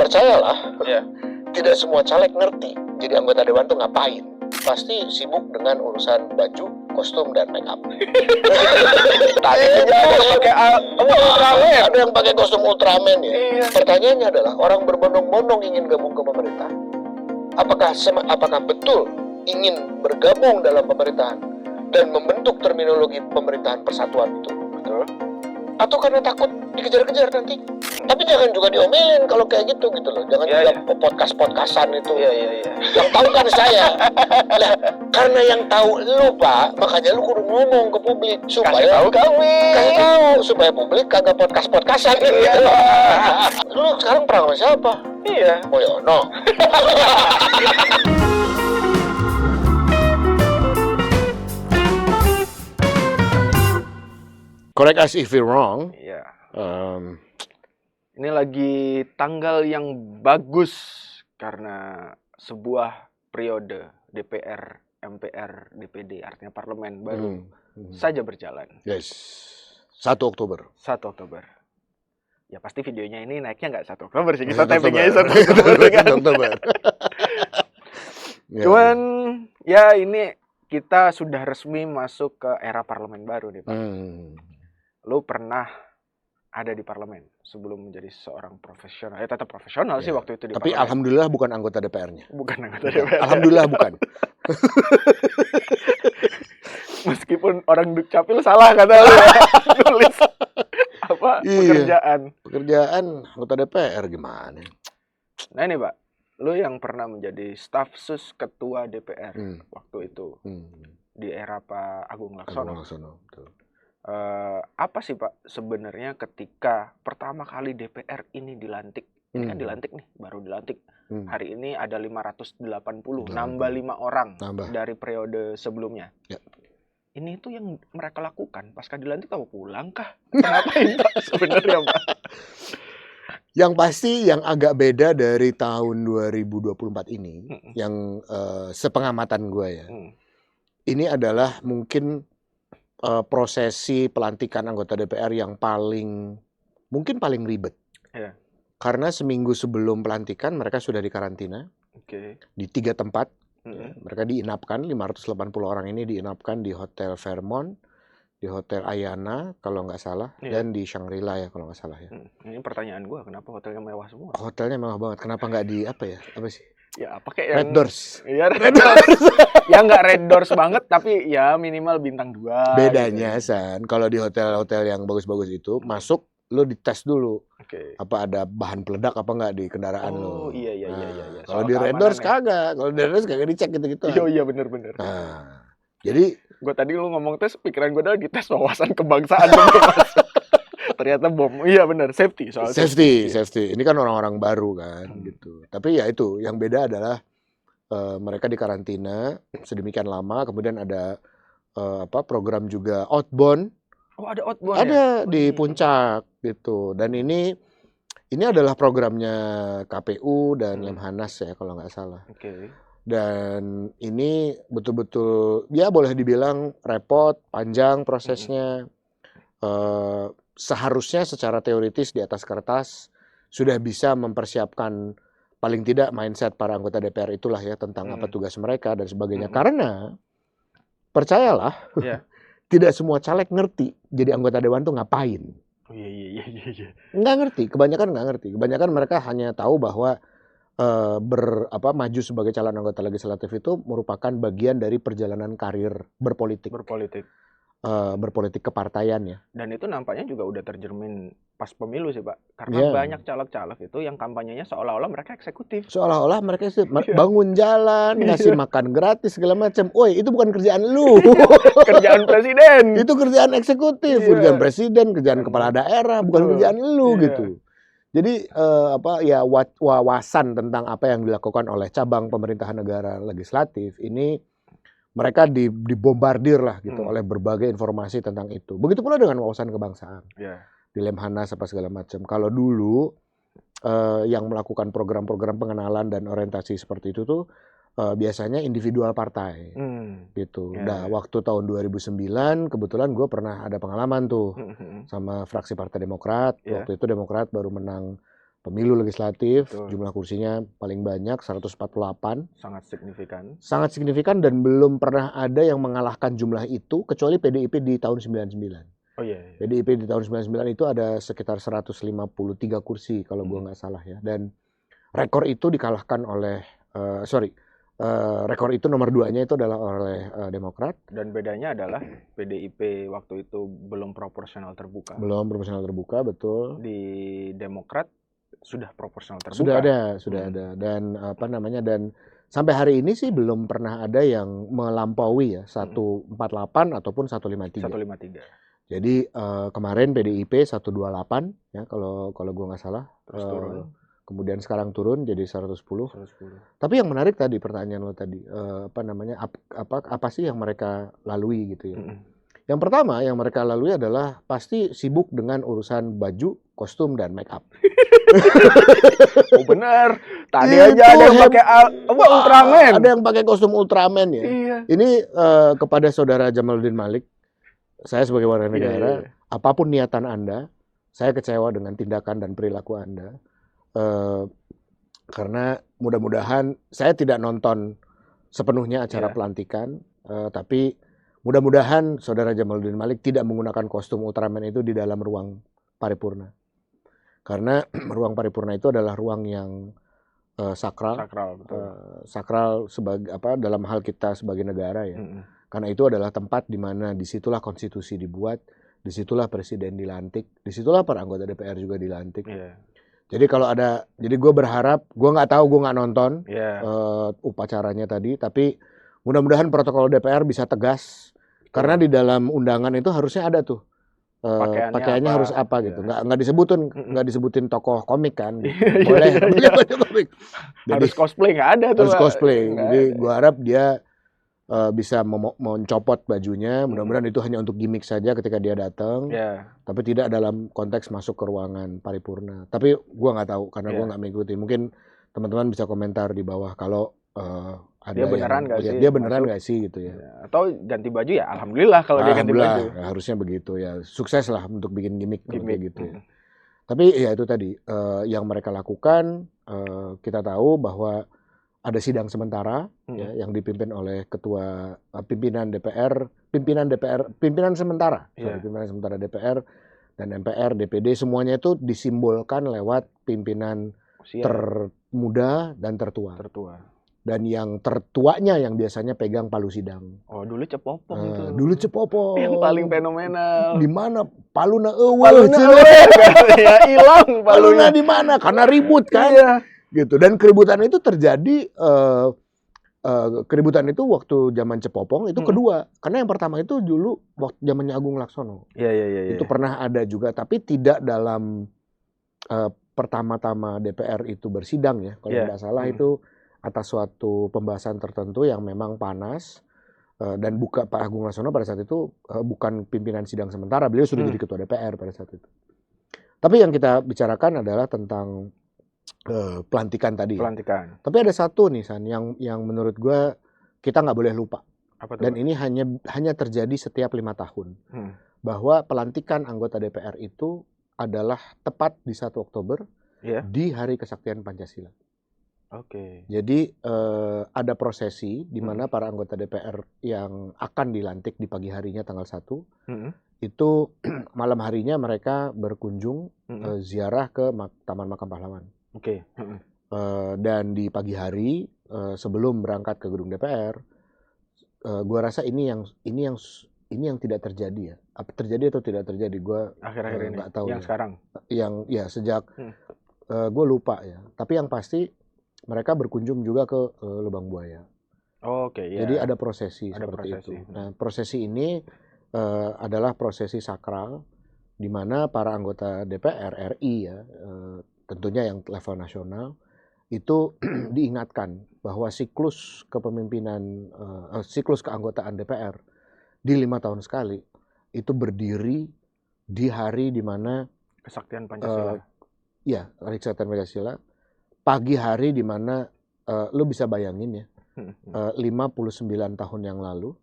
Percayalah, Ya. tidak semua caleg ngerti jadi anggota dewan tuh ngapain. Pasti sibuk dengan urusan baju, kostum, dan make up. Tadi dijawab pakai Ultraman. Ada yang pakai kostum Ultraman ya. Iya. Pertanyaannya adalah orang berbondong-bondong ingin gabung ke pemerintah. Apakah betul ingin bergabung dalam pemerintahan dan membentuk terminologi pemerintahan persatuan itu? Betul. Atau karena takut dikejar-kejar nanti? Tapi jangan juga diomelin kalau kayak gitu loh. Jangan juga podcast-podcastan itu. Iya. Yang tahu kan saya. Lah, karena yang tahu lu, Pak, makanya lu kudu ngomong ke publik supaya Kasih tahu kami. kasih tahu supaya publik kagak podcast-podcastan gitu. Iya. Lu sekarang perang sama siapa? Iya. Mulyono. Correct us if we're wrong. Iya. Um, Ini lagi tanggal yang bagus karena sebuah periode DPR, MPR, DPD, artinya parlemen baru saja berjalan. Yes. 1 Oktober. 1 Oktober. Ya pasti videonya ini naiknya nggak 1 Oktober sih. Kita 1 tappingnya Oktober. 1 Oktober kan. 1 Oktober. Ya. Cuman ya ini kita sudah resmi masuk ke era parlemen baru nih Pak. Lu pernah ada di parlemen sebelum menjadi seorang profesional. Ya tetap profesional sih waktu itu di Tapi parlemen. alhamdulillah bukan anggota DPR-nya. Bukan anggota DPR. Alhamdulillah bukan. Meskipun orang Dukcapil salah kata lu ya. Nulis apa Iya. pekerjaan. Anggota DPR gimana? Nah ini Pak, lu yang pernah menjadi staf sus ketua DPR waktu itu di era Pak Agung Laksono. Betul. Apa sih Pak sebenarnya ketika pertama kali DPR ini dilantik? Ini kan dilantik nih, baru dilantik. Hari ini ada 580, nambah 5 orang dari periode sebelumnya. Ya. Ini itu yang mereka lakukan pasca dilantik tahu pulang kah? Ngapain Pak sebenarnya Pak? Yang pasti yang agak beda dari tahun 2024 ini, yang sepengamatan gue ya, ini adalah mungkin prosesi pelantikan anggota DPR yang mungkin paling ribet. Ya. Karena seminggu sebelum pelantikan mereka sudah dikarantina di 3 tempat. Mereka diinapkan, 580 orang ini diinapkan di Hotel Fairmont, di Hotel Ayana kalau nggak salah, dan di Shangri-La ya kalau nggak salah ya. Ini pertanyaan gue, kenapa hotelnya mewah semua? Hotelnya mewah banget, kenapa nggak di apa sih? Ya pakai yang Red Doors. Iya Red Doors. Ya nggak Red Doors banget, tapi ya minimal bintang 2. Bedanya gitu. San, kalau di hotel-hotel yang bagus-bagus itu masuk lo dites dulu. Apa ada bahan peledak apa nggak di kendaraan lo. Iya. Kalau di Red Doors kagak. Kalau di Red Doors kagak dicek gitu-gitu. Iya bener. Nah, jadi gue tadi lu ngomong tes, pikiran gue udah dites wawasan kebangsaan. Ternyata bom. Iya bener, safety soal safety. Ini kan orang-orang baru kan gitu. Tapi ya itu, yang beda adalah mereka dikarantina sedemikian lama, kemudian ada program juga outbound. Oh ada outbound ada di Puncak gitu. Dan ini adalah programnya KPU dan Lemhanas ya kalau nggak salah. Dan ini betul-betul ya boleh dibilang repot, panjang prosesnya. Seharusnya secara teoritis di atas kertas sudah bisa mempersiapkan paling tidak mindset para anggota DPR itulah ya tentang apa tugas mereka dan sebagainya. Karena percayalah, tidak semua caleg ngerti jadi anggota dewan tuh ngapain. Iya. Nggak ngerti, kebanyakan nggak ngerti. Kebanyakan mereka hanya tahu bahwa maju sebagai calon anggota legislatif itu merupakan bagian dari perjalanan karir berpolitik kepartaian ya. Dan itu nampaknya juga udah tercermin pas pemilu sih Pak. Karena banyak caleg-caleg itu yang kampanyenya seolah-olah mereka eksekutif. Seolah-olah mereka bangun jalan, ngasih makan gratis segala macam. Woi, itu bukan kerjaan lu. Kerjaan presiden. Itu kerjaan eksekutif, kerjaan presiden, kerjaan kepala daerah, bukan kerjaan lu gitu. Jadi wawasan tentang apa yang dilakukan oleh cabang pemerintahan negara legislatif ini mereka dibombardir lah gitu oleh berbagai informasi tentang itu. Begitu pula dengan wawasan kebangsaan. Di Lemhanas apa segala macam. Kalau dulu yang melakukan program-program pengenalan dan orientasi seperti itu tuh biasanya individual partai gitu. Nah, waktu tahun 2009 kebetulan gue pernah ada pengalaman tuh sama fraksi Partai Demokrat. Waktu itu Demokrat baru menang pemilu legislatif, Betul. jumlah kursinya paling banyak 148. Sangat signifikan. Sangat signifikan dan belum pernah ada yang mengalahkan jumlah itu kecuali PDIP di tahun 99. Oh iya. PDIP di tahun 99 itu ada sekitar 153 kursi kalau gua nggak salah ya. Dan rekor itu dikalahkan oleh rekor itu nomor 2-nya itu adalah oleh Demokrat. Dan bedanya adalah PDIP waktu itu belum proporsional terbuka. Belum proporsional terbuka, betul. Di Demokrat sudah proporsional terbuka. Sudah ada. Dan dan sampai hari ini sih belum pernah ada yang melampaui ya 148 ataupun 153. 153. Jadi kemarin PDIP 128 ya kalau gue nggak salah. Terus turun. Kemudian sekarang turun jadi 110. 110. Tapi yang menarik tadi pertanyaan lo tadi apa sih yang mereka lalui gitu ya. Yang pertama yang mereka lalui adalah pasti sibuk dengan urusan baju, kostum dan make up. Oh benar. Tadi aja ada yang pakai Ultraman. Ada yang pakai kostum Ultraman ya. Iya. Ini kepada saudara Jamaluddin Malik, saya sebagai warga negara, apapun niatan Anda, saya kecewa dengan tindakan dan perilaku Anda. Karena mudah-mudahan saya tidak nonton sepenuhnya acara pelantikan, tapi mudah-mudahan saudara Jamaluddin Malik tidak menggunakan kostum Ultraman itu di dalam ruang paripurna. Karena ruang paripurna itu adalah ruang yang sakral, sakral sebagai dalam hal kita sebagai negara ya. Karena itu adalah tempat di mana disitulah konstitusi dibuat, disitulah presiden dilantik, disitulah para anggota DPR juga dilantik. Jadi kalau jadi gue berharap, gue nggak tahu, gue nggak nonton upacaranya tadi, tapi mudah-mudahan protokol DPR bisa tegas, karena di dalam undangan itu harusnya ada tuh pakaiannya harus apa gitu, nggak disebutin tokoh komik kan, gitu. Boleh komik. Jadi, harus cosplay nggak ada tuh. Harus cosplay, jadi gue harap dia bisa mencopot bajunya, mudah-mudahan itu hanya untuk gimmick saja ketika dia datang, tapi tidak dalam konteks masuk ke ruangan paripurna. Tapi gue nggak tahu karena gue nggak mengikuti. Mungkin teman-teman bisa komentar di bawah kalau ada dia beneran nggak sih? Dia beneran nggak sih gitu ya. Atau ganti baju ya, alhamdulillah kalau dia ganti baju. Ya, harusnya begitu ya. Sukses lah untuk bikin gimmick gitu ya. Tapi ya itu tadi yang mereka lakukan, kita tahu bahwa ada sidang sementara ya, yang dipimpin oleh ketua pimpinan sementara DPR dan MPR, DPD, semuanya itu disimbolkan lewat pimpinan termuda dan tertua. Dan yang tertuanya yang biasanya pegang palu sidang. Oh, dulu Cepopong tuh. Dulu Cepopong. Yang paling fenomenal. Di mana paluna eueuh? Ya hilang paluna di mana? Karena ribut kan. Iya. Gitu. Dan keributan itu terjadi waktu zaman Cepopong itu kedua. Karena yang pertama itu dulu waktu zamannya Agung Laksono. Iya. Itu pernah ada juga, tapi tidak dalam pertama-tama DPR itu bersidang ya. Kalau tidak salah itu atas suatu pembahasan tertentu yang memang panas, dan Pak Agung Laksono pada saat itu bukan pimpinan sidang sementara, beliau sudah jadi ketua DPR pada saat itu. Tapi yang kita bicarakan adalah tentang pelantikan tadi. Pelantikan. Tapi ada satu nih San yang menurut gue kita nggak boleh lupa. Apa tuh? Dan ini hanya terjadi setiap 5 tahun. Bahwa pelantikan anggota DPR itu adalah tepat di 1 Oktober di Hari Kesaktian Pancasila. Oke. Jadi ada prosesi di mana para anggota DPR yang akan dilantik di pagi harinya tanggal 1 itu malam harinya mereka berkunjung ziarah ke Taman Makam Pahlawan. Oke. Dan di pagi hari sebelum berangkat ke gedung DPR, gua rasa ini yang tidak terjadi ya. Apa terjadi atau tidak terjadi? Gua akhir-akhir ini nggak tahu. Yang ya. sekarang. Yang ya sejak gue lupa ya. Tapi yang pasti mereka berkunjung juga ke Lubang Buaya. Oke. Jadi ada prosesi seperti itu. Nah prosesi ini adalah prosesi sakral di mana para anggota DPR RI ya. Tentunya yang level nasional itu diingatkan bahwa siklus kepemimpinan, siklus keanggotaan DPR di 5 tahun sekali itu berdiri di hari di mana Kesaktian Pancasila. Hari Kesaktian Pancasila. Pagi hari di mana lo bisa bayangin ya, 59 tahun yang lalu,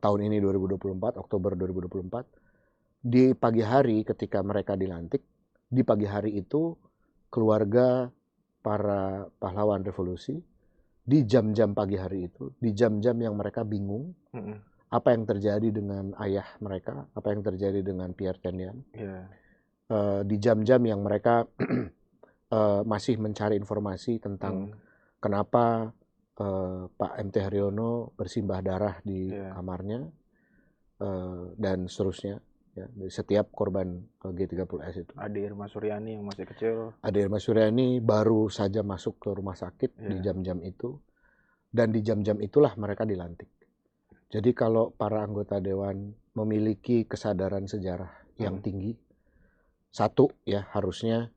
tahun ini 2024, Oktober 2024, di pagi hari ketika mereka dilantik, di pagi hari itu keluarga para pahlawan revolusi di jam-jam pagi hari itu, di jam-jam yang mereka bingung apa yang terjadi dengan ayah mereka, apa yang terjadi dengan Pierre Tendian, di jam-jam yang mereka masih mencari informasi tentang kenapa Pak MT Haryono bersimbah darah di kamarnya dan seterusnya. Ya, setiap korban G30S itu. Ade Irma Suryani yang masih kecil. Ade Irma Suryani baru saja masuk ke rumah sakit di jam-jam itu. Dan di jam-jam itulah mereka dilantik. Jadi kalau para anggota dewan memiliki kesadaran sejarah yang tinggi, satu ya harusnya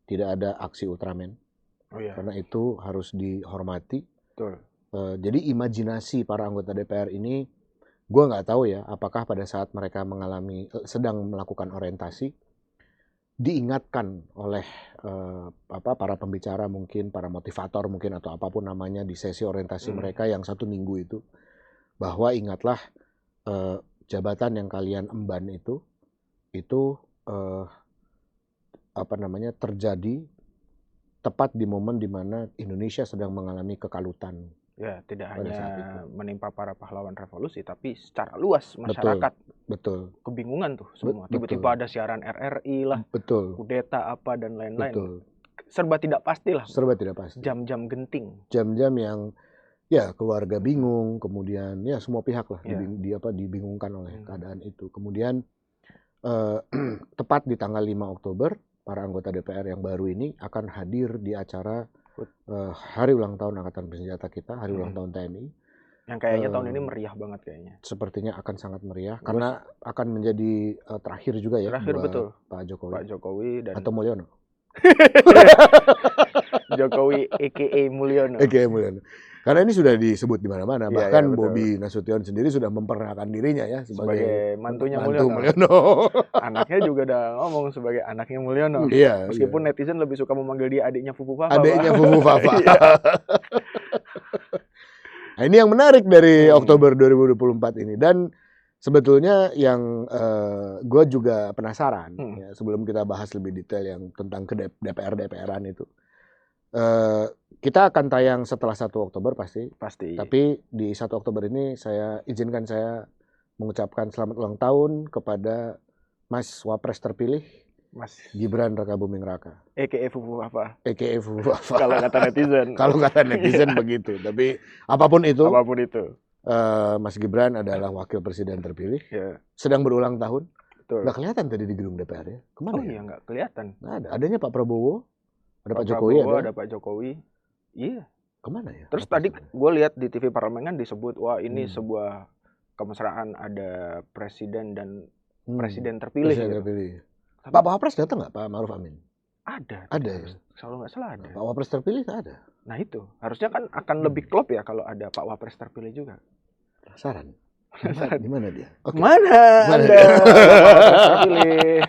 tidak ada aksi Ultraman. Karena itu harus dihormati. Betul. Jadi imajinasi para anggota DPR ini, gue nggak tahu ya, apakah pada saat mereka sedang melakukan orientasi, diingatkan oleh para pembicara mungkin, para motivator mungkin, atau apapun namanya di sesi orientasi mereka yang 1 minggu itu, bahwa ingatlah jabatan yang kalian emban itu terjadi tepat di momen di mana Indonesia sedang mengalami kekalutan. Ya, tidak hanya menimpa para pahlawan revolusi, tapi secara luas masyarakat. Betul. Kebingungan tuh semua. Tiba-tiba ada siaran RRI lah, kudeta apa dan lain-lain. Serba tidak pasti lah. Serba tidak pasti. Jam-jam genting. Jam-jam yang ya keluarga bingung, kemudian ya semua pihak lah dibingungkan oleh keadaan itu. Kemudian tepat di tanggal 5 Oktober, para anggota DPR yang baru ini akan hadir di acara hari ulang tahun Angkatan Bersenjata kita, hari ulang tahun TNI. Yang kayaknya tahun ini meriah banget kayaknya. Sepertinya akan sangat meriah karena akan menjadi terakhir juga ya. Terakhir betul. Pak Jokowi. Pak Jokowi dan atau Mulyono. Jokowi a.k.a. Mulyono. A.k.a. Mulyono. Karena ini sudah disebut di mana-mana. Bahkan Bobi Nasution sendiri sudah memperkenalkan dirinya ya sebagai mantunya Mulyono. Anaknya juga udah ngomong sebagai anaknya Mulyono. Iya, meskipun netizen lebih suka memanggil dia adiknya Fufu Fafa. Adiknya Fufu Fafa. Nah, ini yang menarik dari Oktober 2024 ini. Dan sebetulnya yang gue juga penasaran ya, sebelum kita bahas lebih detail yang tentang DPR-DPR-an itu. Kita akan tayang setelah 1 Oktober pasti. Tapi di 1 Oktober ini saya mengucapkan selamat ulang tahun kepada Mas Wapres terpilih, Mas Gibran Rakabuming Raka. A.k.a. Fufu Fafa. A.k.a. Fufu Fafa. Kalau kata netizen. Kalau kata netizen begitu. Tapi apapun itu. Mas Gibran adalah wakil presiden terpilih. Sedang berulang tahun. Nggak kelihatan tadi di gedung DPR ya. Kemana ya? Iya nggak kelihatan. Nggak ada. Adanya Pak Prabowo. Ada Pak Jokowi, Jokowi. Ada Pak Jokowi. Iya. Kemana ya? Terus tadi gue lihat di TV Parlemen kan disebut, wah ini sebuah kemesraan ada presiden dan presiden terpilih. Presiden terpilih. Pak Wapres datang nggak, Pak Ma'ruf Amin? Ada. Ya? Kalau nggak salah ada. Pak Wapres terpilih nggak ada. Nah itu, harusnya kan akan lebih klop ya kalau ada Pak Wapres terpilih juga. Penasaran. Di mana dia? Okay. Mana Anda? Terpilih.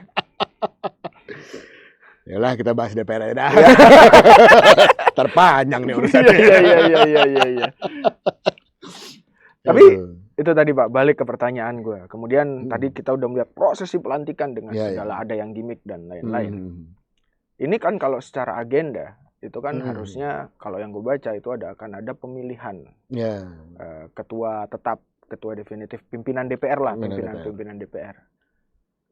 Yalah, kita bahas DPR dah. Terpanjang nih urusannya. Iya. Tapi itu tadi Pak, balik ke pertanyaan gue. Kemudian tadi kita udah melihat prosesi pelantikan dengan segala ada yang gimmick dan lain-lain. Ini kan kalau secara agenda itu kan harusnya kalau yang gue baca itu akan ada pemilihan ketua tetap, ketua definitif, pimpinan DPR lah, pimpinan DPR.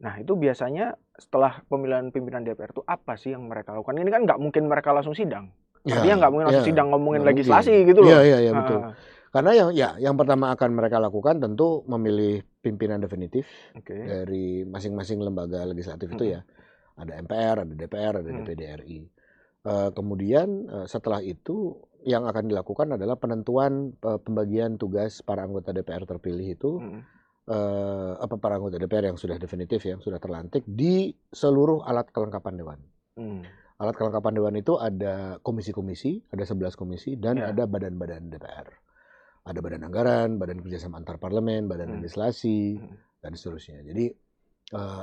Nah itu biasanya setelah pemilihan pimpinan DPR itu apa sih yang mereka lakukan? Ini kan nggak mungkin mereka langsung sidang. Dia nggak mungkin langsung sidang ngomongin legislasi gitu loh. Iya betul. Karena yang pertama akan mereka lakukan tentu memilih pimpinan definitif dari masing-masing lembaga legislatif itu ya. Ada MPR, ada DPR, ada DPD RI. Kemudian setelah itu yang akan dilakukan adalah penentuan pembagian tugas para anggota DPR terpilih itu. Para anggota DPR yang sudah definitif, yang sudah terlantik di seluruh alat kelengkapan dewan. Alat kelengkapan dewan itu ada komisi-komisi, ada 11 komisi, dan ada badan-badan DPR. Ada badan anggaran, badan kerjasama antar parlemen, badan legislasi, dan seterusnya. Jadi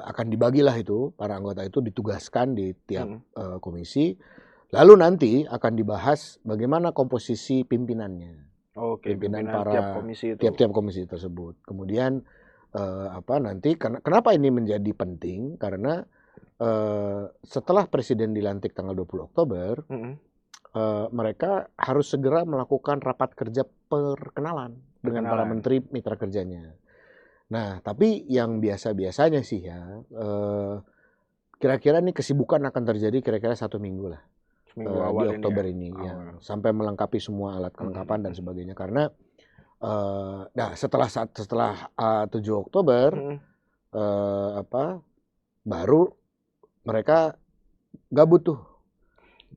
akan dibagilah itu, para anggota itu ditugaskan di tiap komisi, lalu nanti akan dibahas bagaimana komposisi pimpinannya. Pimpinan para tiap-tiap komisi tersebut. Kemudian nanti kenapa ini menjadi penting? Karena setelah presiden dilantik tanggal 20 Oktober, mereka harus segera melakukan rapat kerja perkenalan dengan para menteri mitra kerjanya. Nah, tapi yang biasa-biasanya sih ya, kira-kira nih kesibukan akan terjadi kira-kira 1 minggu lah. Di Oktober ini ya, sampai melengkapi semua alat kelengkapan dan sebagainya. Karena setelah 7 Oktober baru mereka gabut tuh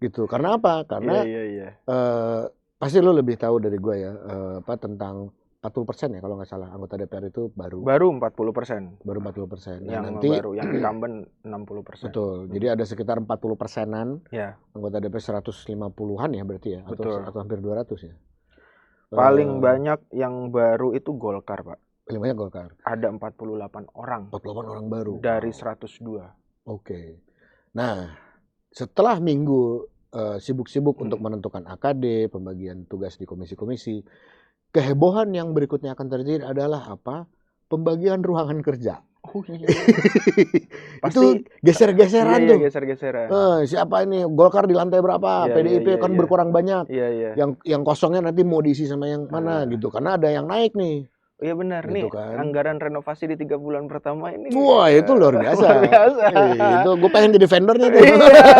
gitu. Karena apa? Karena pasti lo lebih tahu dari gue ya, tentang 40% ya kalau nggak salah anggota DPR itu baru 40%. Baru 40%. Nah, nanti yang incumbent 60%. Betul. Jadi ada sekitar 40%-an anggota DPR 150-an ya berarti ya, atau hampir 200 ya. Paling banyak yang baru itu Golkar, Pak. Paling banyak Golkar. Ada 48 orang. 48 orang baru. Dari 102. Oke. Nah, setelah minggu sibuk-sibuk untuk menentukan AKD, pembagian tugas di komisi-komisi, kehebohan yang berikutnya akan terjadi adalah apa? Pembagian ruangan kerja. Oh iya. Itu geser-geseran tuh. Geser-geseran. Siapa ini? Golkar di lantai berapa? PDIP kan berkurang banyak. Yang kosongnya nanti mau diisi sama yang mana gitu. Karena ada yang naik nih. Iya benar gitu nih kan. Anggaran renovasi di 3 bulan pertama ini. Wah itu luar biasa. Itu gue pengen jadi vendornya tuh.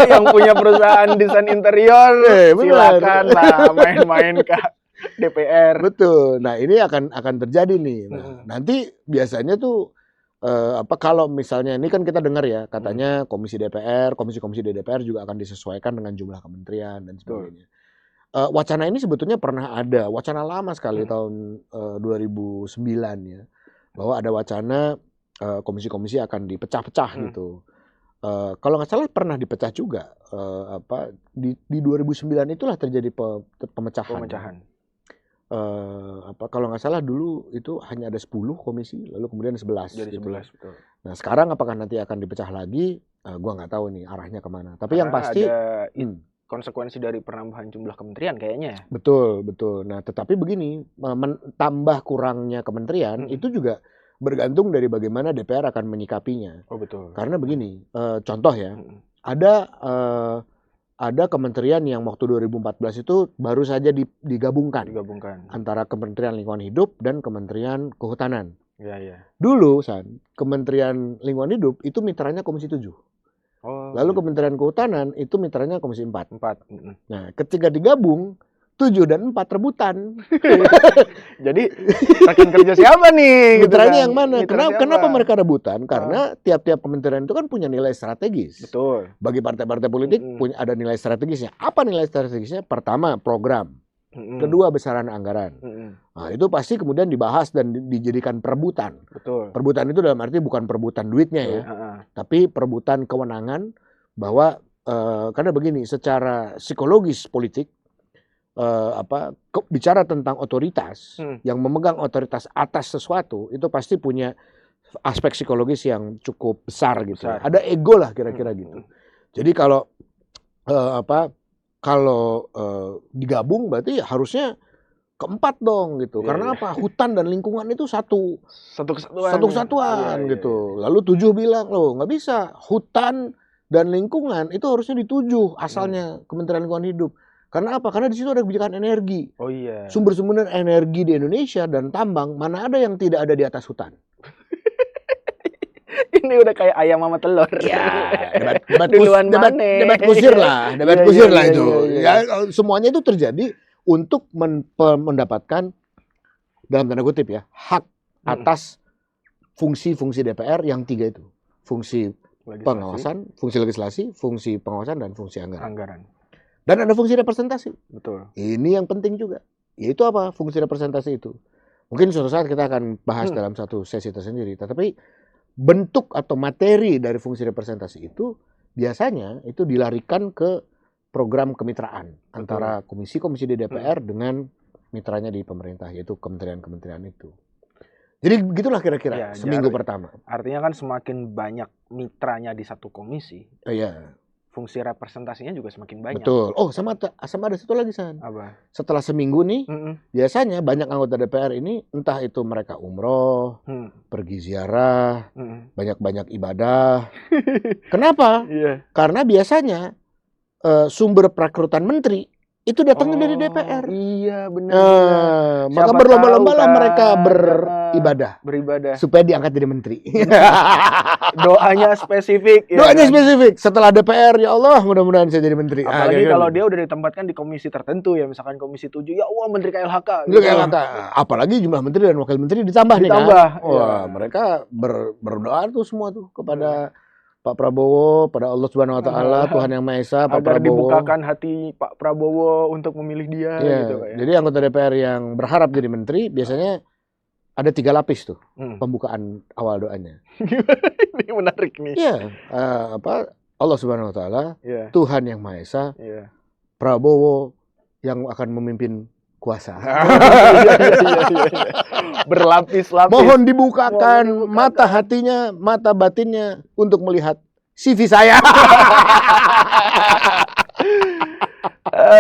Yang punya perusahaan desain interior silakan lah main-main Kak. DPR. Betul. Nah ini akan terjadi nih. Nah, nanti biasanya tuh kalau misalnya ini kan kita dengar ya katanya komisi DPR, komisi-komisi di DPR juga akan disesuaikan dengan jumlah kementerian dan sebagainya. Wacana ini sebetulnya pernah ada, wacana lama sekali tahun 2009 ya, bahwa ada wacana komisi-komisi akan dipecah-pecah gitu. Kalau nggak salah pernah dipecah juga. Di 2009 itulah terjadi pemecahan. Kalau nggak salah dulu itu hanya ada 10 komisi, lalu kemudian 11. Jadi gitu. 11, betul. Nah sekarang apakah nanti akan dipecah lagi? Gua nggak tahu nih arahnya kemana. Tapi yang pasti ada konsekuensi dari penambahan jumlah kementerian kayaknya. Betul. Nah tetapi begini, tambah kurangnya kementerian itu juga bergantung dari bagaimana DPR akan menyikapinya. Oh betul. Karena begini, contoh ya, ada kementerian yang waktu 2014 itu baru saja digabungkan antara Kementerian Lingkungan Hidup dan Kementerian Kehutanan. Iya. Dulu Kementerian Lingkungan Hidup itu mitranya Komisi 7. Lalu Kementerian Kehutanan itu mitranya Komisi 4. Nah, ketika digabung 7 dan 4 rebutan. Jadi rekan kerja siapa nih? Mitranya yang mana? Kenapa mereka rebutan? Karena tiap-tiap kementerian itu kan punya nilai strategis. Betul. Bagi partai-partai politik ada nilai strategisnya. Apa nilai strategisnya? Pertama, program. Kedua, besaran anggaran. Nah, itu pasti kemudian dibahas dan dijadikan perebutan. Betul. Perebutan itu dalam arti bukan perebutan duitnya ya, tapi perebutan kewenangan bahwa karena begini, secara psikologis politik bicara tentang otoritas yang memegang otoritas atas sesuatu itu pasti punya aspek psikologis yang cukup besar gitu. Ada ego lah kira-kira gitu. Jadi kalau digabung berarti harusnya keempat dong gitu. Karena apa? Hutan dan lingkungan itu satu kesatuan gitu. Lalu 7 bilang loh nggak bisa, hutan dan lingkungan itu harusnya di 7 asalnya Kementerian Lingkungan Hidup. Karena apa? Karena di situ ada kebijakan energi. Oh iya. Sumber-sumber energi di Indonesia dan tambang, mana ada yang tidak ada di atas hutan? Ini udah kayak ayam sama telur. Ya, debat kusir lah itu. Ya, semuanya itu terjadi untuk mendapatkan dalam tanda kutip ya, hak atas fungsi-fungsi DPR yang 3 itu. Fungsi pengawasan, fungsi legislasi, fungsi pengawasan dan fungsi anggaran. Dan ada fungsi representasi. Betul. Ini yang penting juga. Yaitu apa fungsi representasi itu? Mungkin suatu saat kita akan bahas dalam satu sesi tersendiri. Tetapi bentuk atau materi dari fungsi representasi itu biasanya itu dilarikan ke program kemitraan antara komisi-komisi di DPR dengan mitranya di pemerintah, yaitu kementerian-kementerian itu. Jadi begitulah kira-kira seminggu pertama. Artinya kan semakin banyak mitranya di satu komisi. Iya. fungsi representasinya juga semakin banyak. Betul. Oh, sama ada satu lagi, San. Apa? Setelah seminggu nih, biasanya banyak anggota DPR ini entah itu mereka umroh, pergi ziarah, banyak-banyak ibadah. Kenapa? Karena biasanya sumber perekrutan menteri itu datangnya dari DPR. Iya, benar. Maka berlomba-lomba lah mereka beribadah supaya diangkat jadi menteri. Doanya spesifik. Doanya spesifik. Setelah DPR, ya Allah, mudah-mudahan saya jadi menteri. Apalagi kalau dia udah ditempatkan di komisi tertentu ya, misalkan komisi 7, ya Allah, menteri KLHK. Menteri KLHK. Apalagi jumlah menteri dan wakil menteri ditambah nih kan. Wah, mereka berdoa tuh semua tuh kepada Pak Prabowo, pada Allah Subhanahu wa taala, Tuhan Yang Maha Esa, Pak agar Prabowo. dibukakan hati Pak Prabowo untuk memilih dia gitu ya. Jadi anggota DPR yang berharap jadi menteri biasanya ada 3 lapis tuh pembukaan awal doanya. Ini menarik nih. Iya, Allah Subhanahu wa taala, Tuhan Yang Maha Esa, Prabowo yang akan memimpin kuasa. Berlapis-lapis. Mohon dibukakan mata hatinya, mata batinnya untuk melihat CV saya.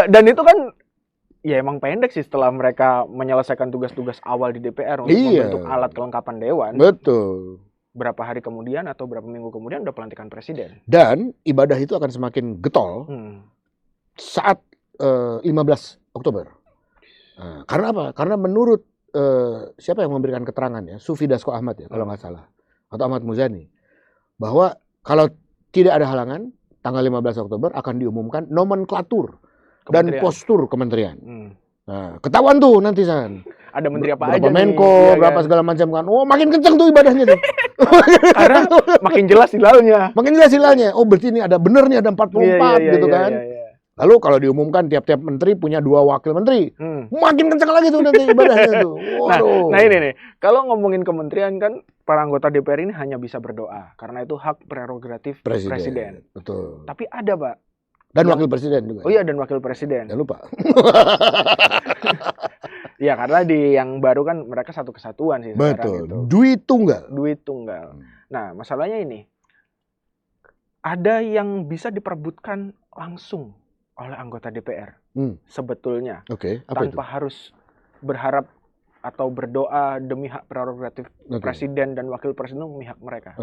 Dan itu kan ya emang pendek sih setelah mereka menyelesaikan tugas-tugas awal di DPR untuk membentuk alat kelengkapan dewan. Betul. Berapa hari kemudian atau berapa minggu kemudian udah pelantikan presiden. Dan ibadah itu akan semakin getol saat 15 Oktober. Karena apa? Karena menurut siapa yang memberikan keterangan ya, Sufi Dasko Ahmad ya kalau nggak salah, atau Ahmad Muzani, bahwa kalau tidak ada halangan tanggal 15 Oktober akan diumumkan nomenklatur dan postur kementerian. Nah, ketahuan tuh nanti, San. Ada menteri apa berapa aja Menko, nih, berapa segala macam kan. Oh, makin kenceng tuh ibadahnya tuh. Karena makin jelas hilalnya. Makin jelas hilalnya. Oh, berarti ini ada bener nih, ada 44 gitu kan. Lalu kalau diumumkan tiap-tiap menteri punya 2 wakil menteri, makin kencang lagi tuh nanti ibadahnya tuh. Nah ini nih, kalau ngomongin kementerian kan para anggota DPR ini hanya bisa berdoa karena itu hak prerogatif presiden. Betul. Tapi ada, Pak. Dan wakil presiden juga. Oh iya, dan wakil presiden. Jangan lupa. Ya karena di yang baru kan mereka satu kesatuan sih. Betul. Itu. Duit tunggal. Nah masalahnya ini, ada yang bisa diperebutkan langsung oleh anggota DPR sebetulnya, tanpa harus berharap atau berdoa demi hak prerogatif presiden dan wakil presiden memihak mereka.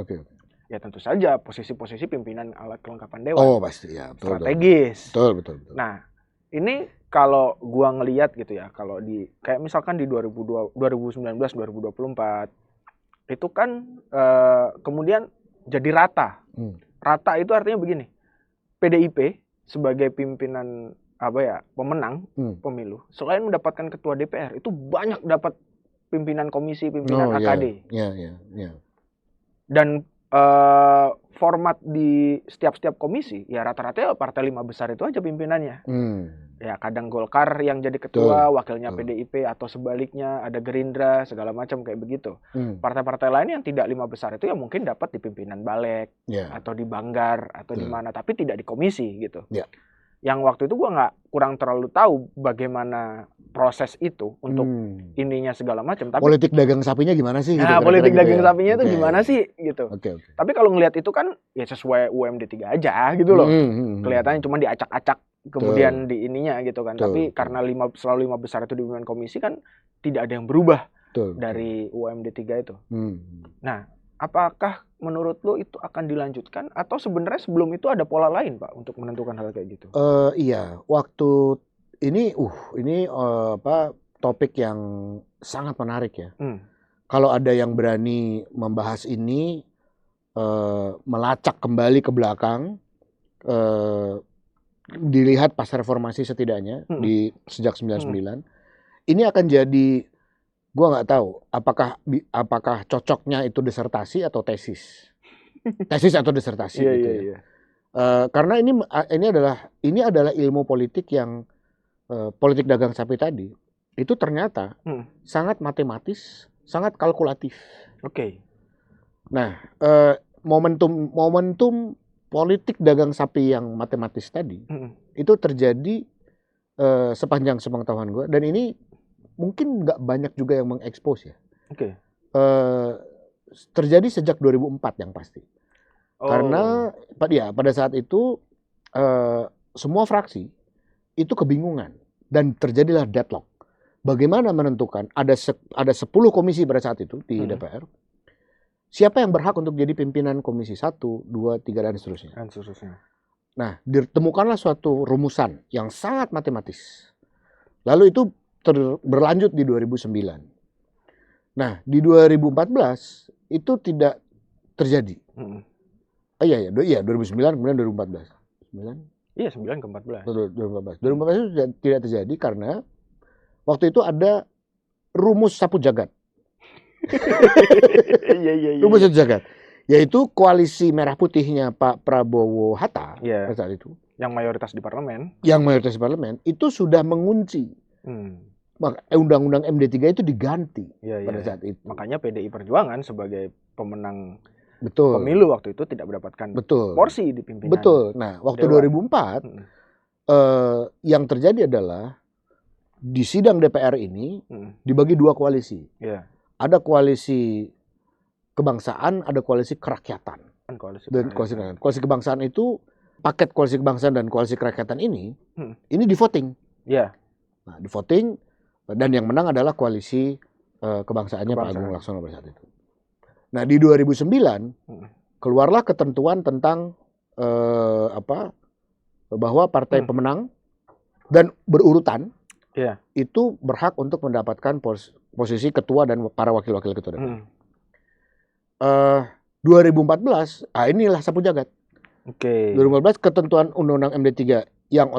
Ya tentu saja posisi-posisi pimpinan alat kelengkapan dewan. Oh pasti ya, betul, strategis. Betul. Nah ini kalau gua ngelihat gitu ya, kalau di kayak misalkan di 2019 2024 itu kan kemudian jadi rata. Rata itu artinya begini, PDIP sebagai pimpinan pemenang pemilu, selain mendapatkan ketua DPR, itu banyak dapat pimpinan komisi, pimpinan AKD. Dan format di setiap komisi, ya rata-rata partai 5 besar itu aja pimpinannya. Ya kadang Golkar yang jadi ketua, wakilnya PDIP atau sebaliknya ada Gerindra, segala macam kayak begitu. Partai-partai lain yang tidak 5 besar itu ya mungkin dapat di pimpinan Balek atau di Banggar atau di mana, tapi tidak di komisi gitu. Yang waktu itu gua kurang terlalu tahu bagaimana proses itu untuk ininya segala macam. Tapi politik dagang sapinya gimana sih? Nah, politik dagang sapinya itu gimana sih gitu. Tapi kalau ngelihat itu kan ya sesuai UMD 3 aja gitu loh. Kelihatannya cuma diacak-acak kemudian di ininya gitu kan. Tapi karena selalu 5 besar itu dipimpin komisi kan tidak ada yang berubah dari UMD 3 itu. Nah, apakah menurut lo itu akan dilanjutkan atau sebenarnya sebelum itu ada pola lain, Pak, untuk menentukan hal kayak gitu? Iya, waktu ini topik yang sangat menarik ya. Kalau ada yang berani membahas ini, melacak kembali ke belakang, dilihat pas reformasi setidaknya di sejak 99, ini akan jadi, gua nggak tahu apakah cocoknya itu disertasi atau tesis. Tesis atau disertasi gitu ya. Karena ini adalah ilmu politik yang politik dagang sapi tadi itu ternyata sangat matematis, sangat kalkulatif. Nah, momentum politik dagang sapi yang matematis tadi itu terjadi sepanjang sepengetahuan gue, dan ini mungkin nggak banyak juga yang mengekspos ya. Terjadi sejak 2004 yang pasti. Karena pada saat itu semua fraksi itu kebingungan dan terjadilah deadlock. Bagaimana menentukan ada 10 komisi pada saat itu di DPR. Siapa yang berhak untuk jadi pimpinan komisi 1, 2, 3 dan seterusnya. Nah, ditemukanlah suatu rumusan yang sangat matematis. Lalu itu berlanjut di 2009. Nah, di 2014 itu tidak terjadi. Iya, 2009 kemudian 2014. 9? Iya, 9 ke 14. 2014. 2014 itu tidak terjadi karena waktu itu ada rumus sapu jagat. Rumus sapu jagat. Yaitu koalisi merah putihnya Pak Prabowo Hatta pada saat itu. Yang mayoritas di parlemen. Yang mayoritas di parlemen itu sudah mengunci. Maka undang-undang MD3 itu diganti pada saat itu. Makanya PDI Perjuangan sebagai pemenang Betul. pemilu waktu itu tidak mendapatkan porsi di pimpinan. Betul. Nah, waktu Dewan. 2004 yang terjadi adalah di sidang DPR ini dibagi 2 koalisi. Ada koalisi kebangsaan, ada koalisi kerakyatan. Koalisi kebangsaan itu paket koalisi kebangsaan dan koalisi kerakyatan ini di voting. Nah, di voting dan yang menang adalah koalisi kebangsaannya Pak Agung Laksono pada saat itu. Nah, di 2009 keluarlah ketentuan tentang bahwa partai pemenang dan berurutan itu berhak untuk mendapatkan posisi ketua dan para wakil-wakil ketua DPR. 2014, inilah sapu jagat. 2014 ketentuan Undang-Undang MD3 yang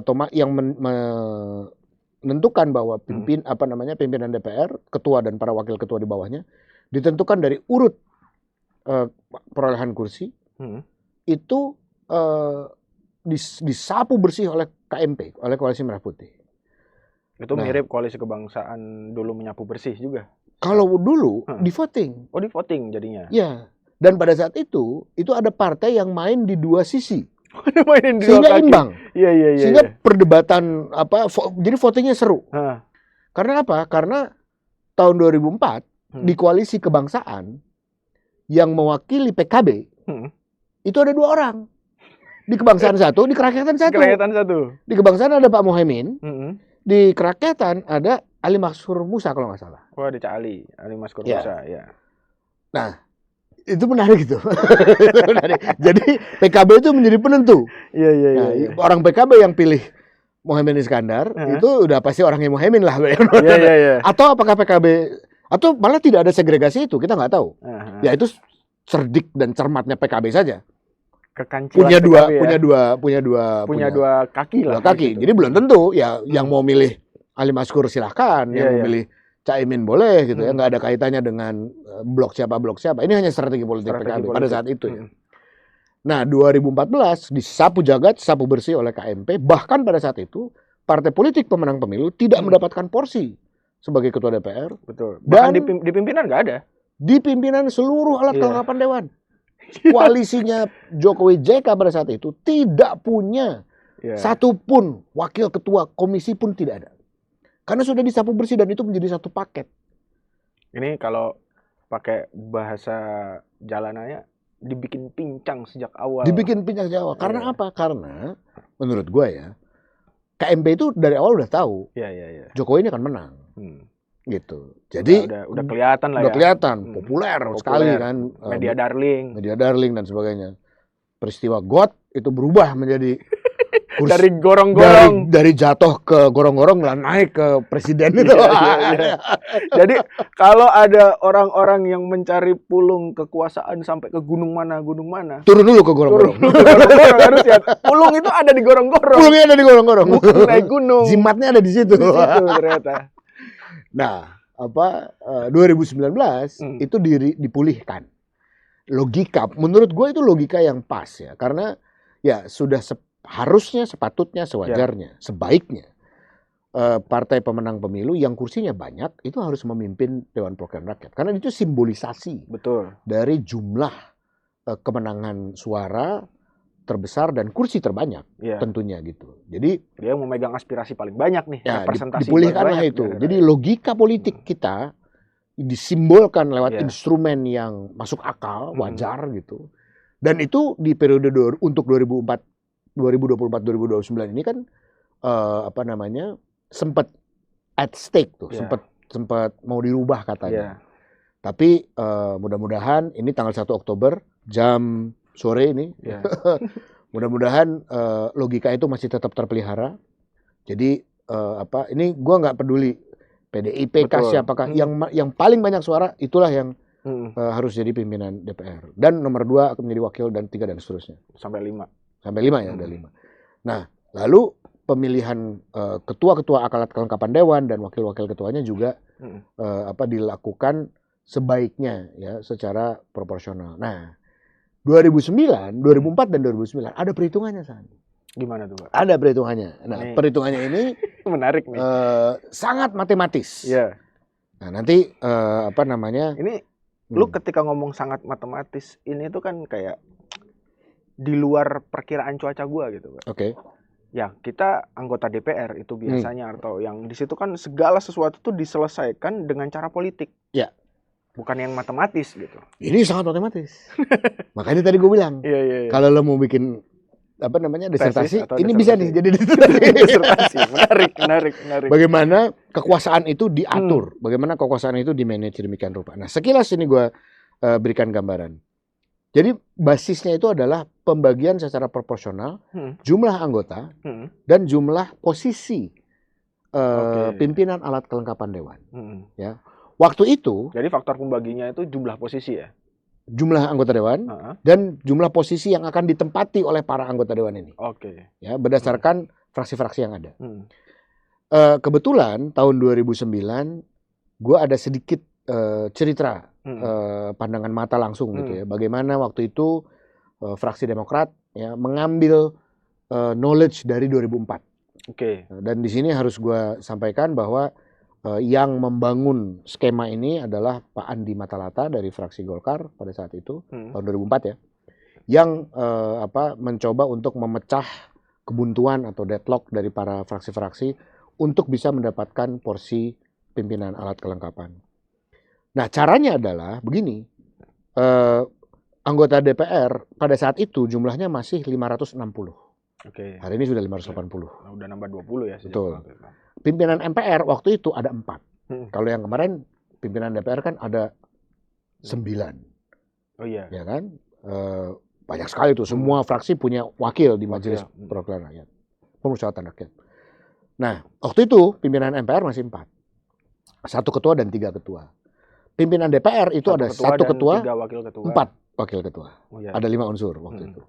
menentukan bahwa pimpinan DPR, ketua dan para wakil ketua di bawahnya ditentukan dari urut perolehan kursi. Itu disapu bersih oleh KMP, oleh Koalisi Merah Putih. Itu mirip koalisi kebangsaan dulu menyapu bersih juga. Kalau dulu di voting. Oh, di voting jadinya. Ya. Dan pada saat itu ada partai yang main di 2 sisi. Mainin di sehingga 2 kaki. Imbang. Iya. Sehingga perdebatan jadi votingnya seru. Karena apa? Karena tahun 2004 di koalisi kebangsaan yang mewakili PKB itu ada 2 orang. Di kebangsaan 1, di kerakyatan 1. Di kebangsaan ada Pak Muhaimin. Di kerakyatan ada Ali Mazhur Musa kalau nggak salah. Oh, ada Cak Ali Mazhur Musa, ya. Nah, itu menarik gitu. Jadi PKB itu menjadi penentu. Iya. Orang PKB yang pilih Muhaimin Iskandar itu udah pasti orangnya Muhaimin lah. Iya. Atau apakah PKB atau malah tidak ada segregasi itu, kita nggak tahu. Ya itu cerdik dan cermatnya PKB saja. Kekancilan punya dua kaki lah. Gitu. Jadi belum tentu ya yang mau milih Ali Mazhur silahkan, yang mau milih Caimin boleh gitu ya, nggak ada kaitannya dengan blok siapa. Ini hanya strategi politik PKB pada saat itu ya. Nah, 2014 disapu jagat, sapu bersih oleh KMP, bahkan pada saat itu partai politik pemenang pemilu tidak mendapatkan porsi sebagai ketua DPR. Betul. Dan di pimpinan nggak ada. Di pimpinan seluruh alat kelengkapan dewan. Koalisinya Jokowi JK pada saat itu tidak punya satupun wakil ketua komisi pun tidak ada. Karena sudah disapu bersih dan itu menjadi satu paket. Ini kalau pakai bahasa jalanannya dibikin pincang sejak awal. Karena apa? Karena menurut gue ya, KMP itu dari awal udah tahu. Jokowi ini akan menang. Gitu. Jadi udah kelihatan lah ya. Udah kelihatan, populer sekali kan. Media darling dan sebagainya. Peristiwa GOT itu berubah menjadi dari gorong-gorong. Dari jatuh ke gorong-gorong dan naik ke presiden itu. Iya. Jadi kalau ada orang-orang yang mencari pulung kekuasaan sampai ke gunung mana. Turun dulu ke gorong-gorong. Harus ya. Pulung itu ada di gorong-gorong. Pulungnya ada di gorong-gorong. Naik gunung. Jimatnya ada di situ. Ternyata. Nah, 2019 itu dipulihkan. Logika, menurut gue itu logika yang pas ya. Karena ya sudah harusnya, sepatutnya, sewajarnya, sebaiknya partai pemenang pemilu yang kursinya banyak itu harus memimpin Dewan Perwakilan Rakyat. Karena itu simbolisasi dari jumlah kemenangan suara terbesar dan kursi terbanyak tentunya gitu. Jadi dia memegang aspirasi paling banyak nih, representasi dipulihkanlah itu. Jadi logika politik kita disimbolkan lewat instrumen yang masuk akal, wajar gitu. Dan itu di periode untuk 2014 2024-2029 ini kan sempat at stake tuh, sempat mau dirubah katanya. Tapi mudah-mudahan ini tanggal 1 Oktober jam sore ini, mudah-mudahan logika itu masih tetap terpelihara. Jadi ini gue nggak peduli PDIP kah siapakah, yang paling banyak suara itulah yang harus jadi pimpinan DPR. Dan nomor 2 akan menjadi wakil dan 3 dan seterusnya. Sampai 5 ya, ada 5. Nah, lalu pemilihan ketua-ketua alat kelengkapan dewan dan wakil-wakil ketuanya juga dilakukan sebaiknya ya secara proporsional. Nah, 2004 dan 2009 ada perhitungannya, San. Gimana tuh, Pak? Ada perhitungannya. Nah, perhitungannya ini menarik nih. Sangat matematis. Iya. Nah, nanti Ini lu ketika ngomong sangat matematis, ini tuh kan kayak di luar perkiraan cuaca gua gitu, Pak. Oke. Ya, kita anggota DPR itu biasanya atau yang di situ kan segala sesuatu tuh diselesaikan dengan cara politik. Ya. Bukan yang matematis gitu. Ini sangat matematis. Makanya tadi gue bilang, kalau lo mau bikin disertasi, ini bisa nih jadi disertasi. Menarik. Bagaimana kekuasaan itu diatur, bagaimana kekuasaan itu dimanage demikian rupa. Nah, sekilas ini gue berikan gambaran. Jadi basisnya itu adalah pembagian secara proporsional jumlah anggota dan jumlah posisi pimpinan alat kelengkapan dewan. Ya. Waktu itu, jadi faktor pembaginya itu jumlah posisi ya? Jumlah anggota dewan dan jumlah posisi yang akan ditempati oleh para anggota dewan ini. Oke. Ya, berdasarkan fraksi-fraksi yang ada. Kebetulan tahun 2009 gue ada sedikit cerita pandangan mata langsung gitu ya. Bagaimana waktu itu fraksi Demokrat ya mengambil knowledge dari 2004. Oke. Dan di sini harus gue sampaikan bahwa yang membangun skema ini adalah Pak Andi Matalata dari fraksi Golkar pada saat itu tahun 2004 ya, yang mencoba untuk memecah kebuntuan atau deadlock dari para fraksi-fraksi untuk bisa mendapatkan porsi pimpinan alat kelengkapan. Nah, caranya adalah begini, anggota DPR pada saat itu jumlahnya masih 560. Oke. Hari ini sudah 580. Udah nambah 20 ya. Betul. Pimpinan MPR waktu itu ada 4. Kalau yang kemarin pimpinan DPR kan ada 9. Oh iya. Ya kan? Banyak sekali tuh. Semua fraksi punya wakil di Majelis Perwakilan Rakyat. Permusyawaratan Rakyat. Nah, waktu itu pimpinan MPR masih 4. 1 ketua dan 3 ketua. Pimpinan DPR itu ada 1 ketua, 3 wakil ketua. 4 wakil ketua. Oh, iya. Ada 5 unsur waktu itu.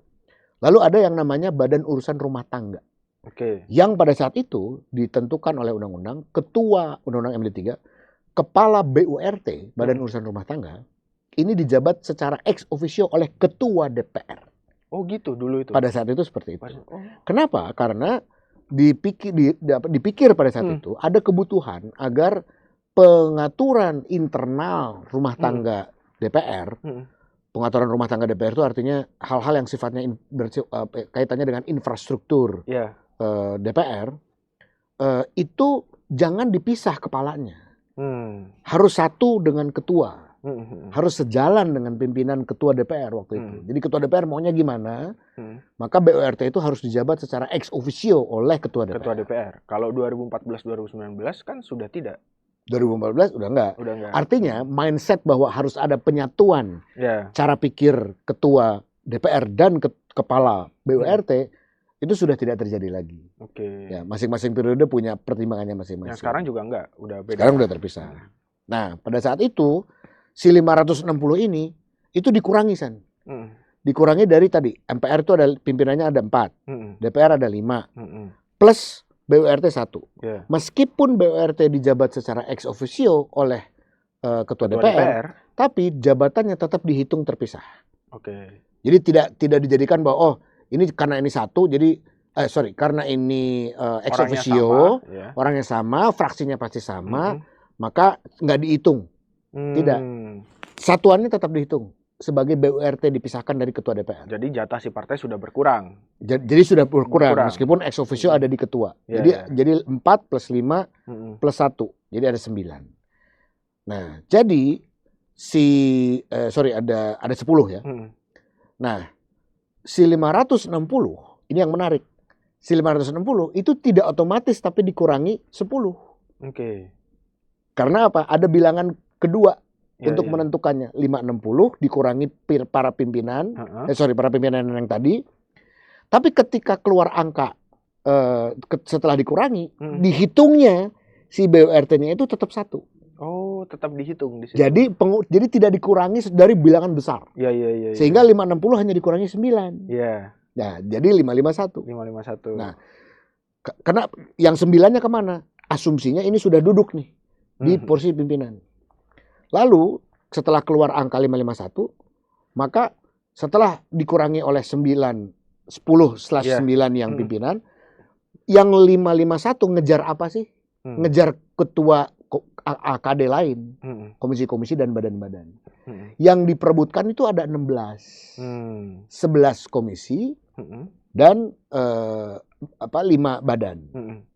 Lalu ada yang namanya Badan Urusan Rumah Tangga. Oke. Yang pada saat itu ditentukan oleh undang-undang, ketua undang-undang MD3, kepala BURT, Badan Urusan Rumah Tangga, ini dijabat secara ex officio oleh ketua DPR. Oh gitu dulu itu. Pada saat itu seperti itu. Kenapa? Karena dipikir pada saat itu ada kebutuhan agar pengaturan internal rumah tangga DPR, pengaturan rumah tangga DPR itu artinya hal-hal yang sifatnya kaitannya dengan infrastruktur DPR, itu jangan dipisah kepalanya. Harus satu dengan ketua. Harus sejalan dengan pimpinan ketua DPR waktu itu. Jadi ketua DPR maunya gimana, maka BURT itu harus dijabat secara ex officio oleh ketua DPR. Ketua DPR. Kalau 2014-2019 kan sudah tidak. 2014 udah enggak. Artinya mindset bahwa harus ada penyatuan cara pikir ketua DPR dan kepala BURT itu sudah tidak terjadi lagi. Oke. Ya, masing-masing periode punya pertimbangannya masing-masing. Yang sekarang juga enggak, udah beda. Sekarang udah terpisah. Nah, pada saat itu si 560 ini itu dikurangi, San. Dikurangi dari tadi MPR itu ada pimpinannya ada 4, DPR ada 5, plus BURT 1. Meskipun BURT dijabat secara ex officio oleh ketua DPR, tapi jabatannya tetap dihitung terpisah. Oke. Jadi tidak dijadikan bahwa ini karena ini satu, jadi karena ini ex officio, orangnya sama, fraksinya pasti sama, maka nggak dihitung. Tidak. Satuannya tetap dihitung sebagai BURT dipisahkan dari ketua DPR. Jadi jatah si partai sudah berkurang. Jadi sudah berkurang meskipun ex officio ada di ketua. Jadi 4 plus 5 plus 1. Jadi ada 9. Nah, jadi ada 10 ya. Nah, si 560 ini yang menarik. Si 560 itu tidak otomatis tapi dikurangi 10. Oke. Karena apa? Ada bilangan kedua untuk menentukannya. 560 dikurangi para pimpinan, para pimpinan yang tadi. Tapi ketika keluar angka setelah dikurangi, dihitungnya si BURT-nya itu tetap 1. Oh, tetap dihitung di situ. Jadi tidak dikurangi dari bilangan besar. Iya. Sehingga 560 hanya dikurangi 9. Iya. Nah, jadi 551. 551. Nah, karena yang 9-nya kemana? Asumsinya ini sudah duduk nih di porsi pimpinan. Lalu setelah keluar angka 551, maka setelah dikurangi oleh 10/9 yang pimpinan, yang 551 ngejar apa sih? Ngejar ketua AKD lain, komisi-komisi dan badan-badan. Yang diperebutkan itu ada 16. 11 komisi dan 5 badan.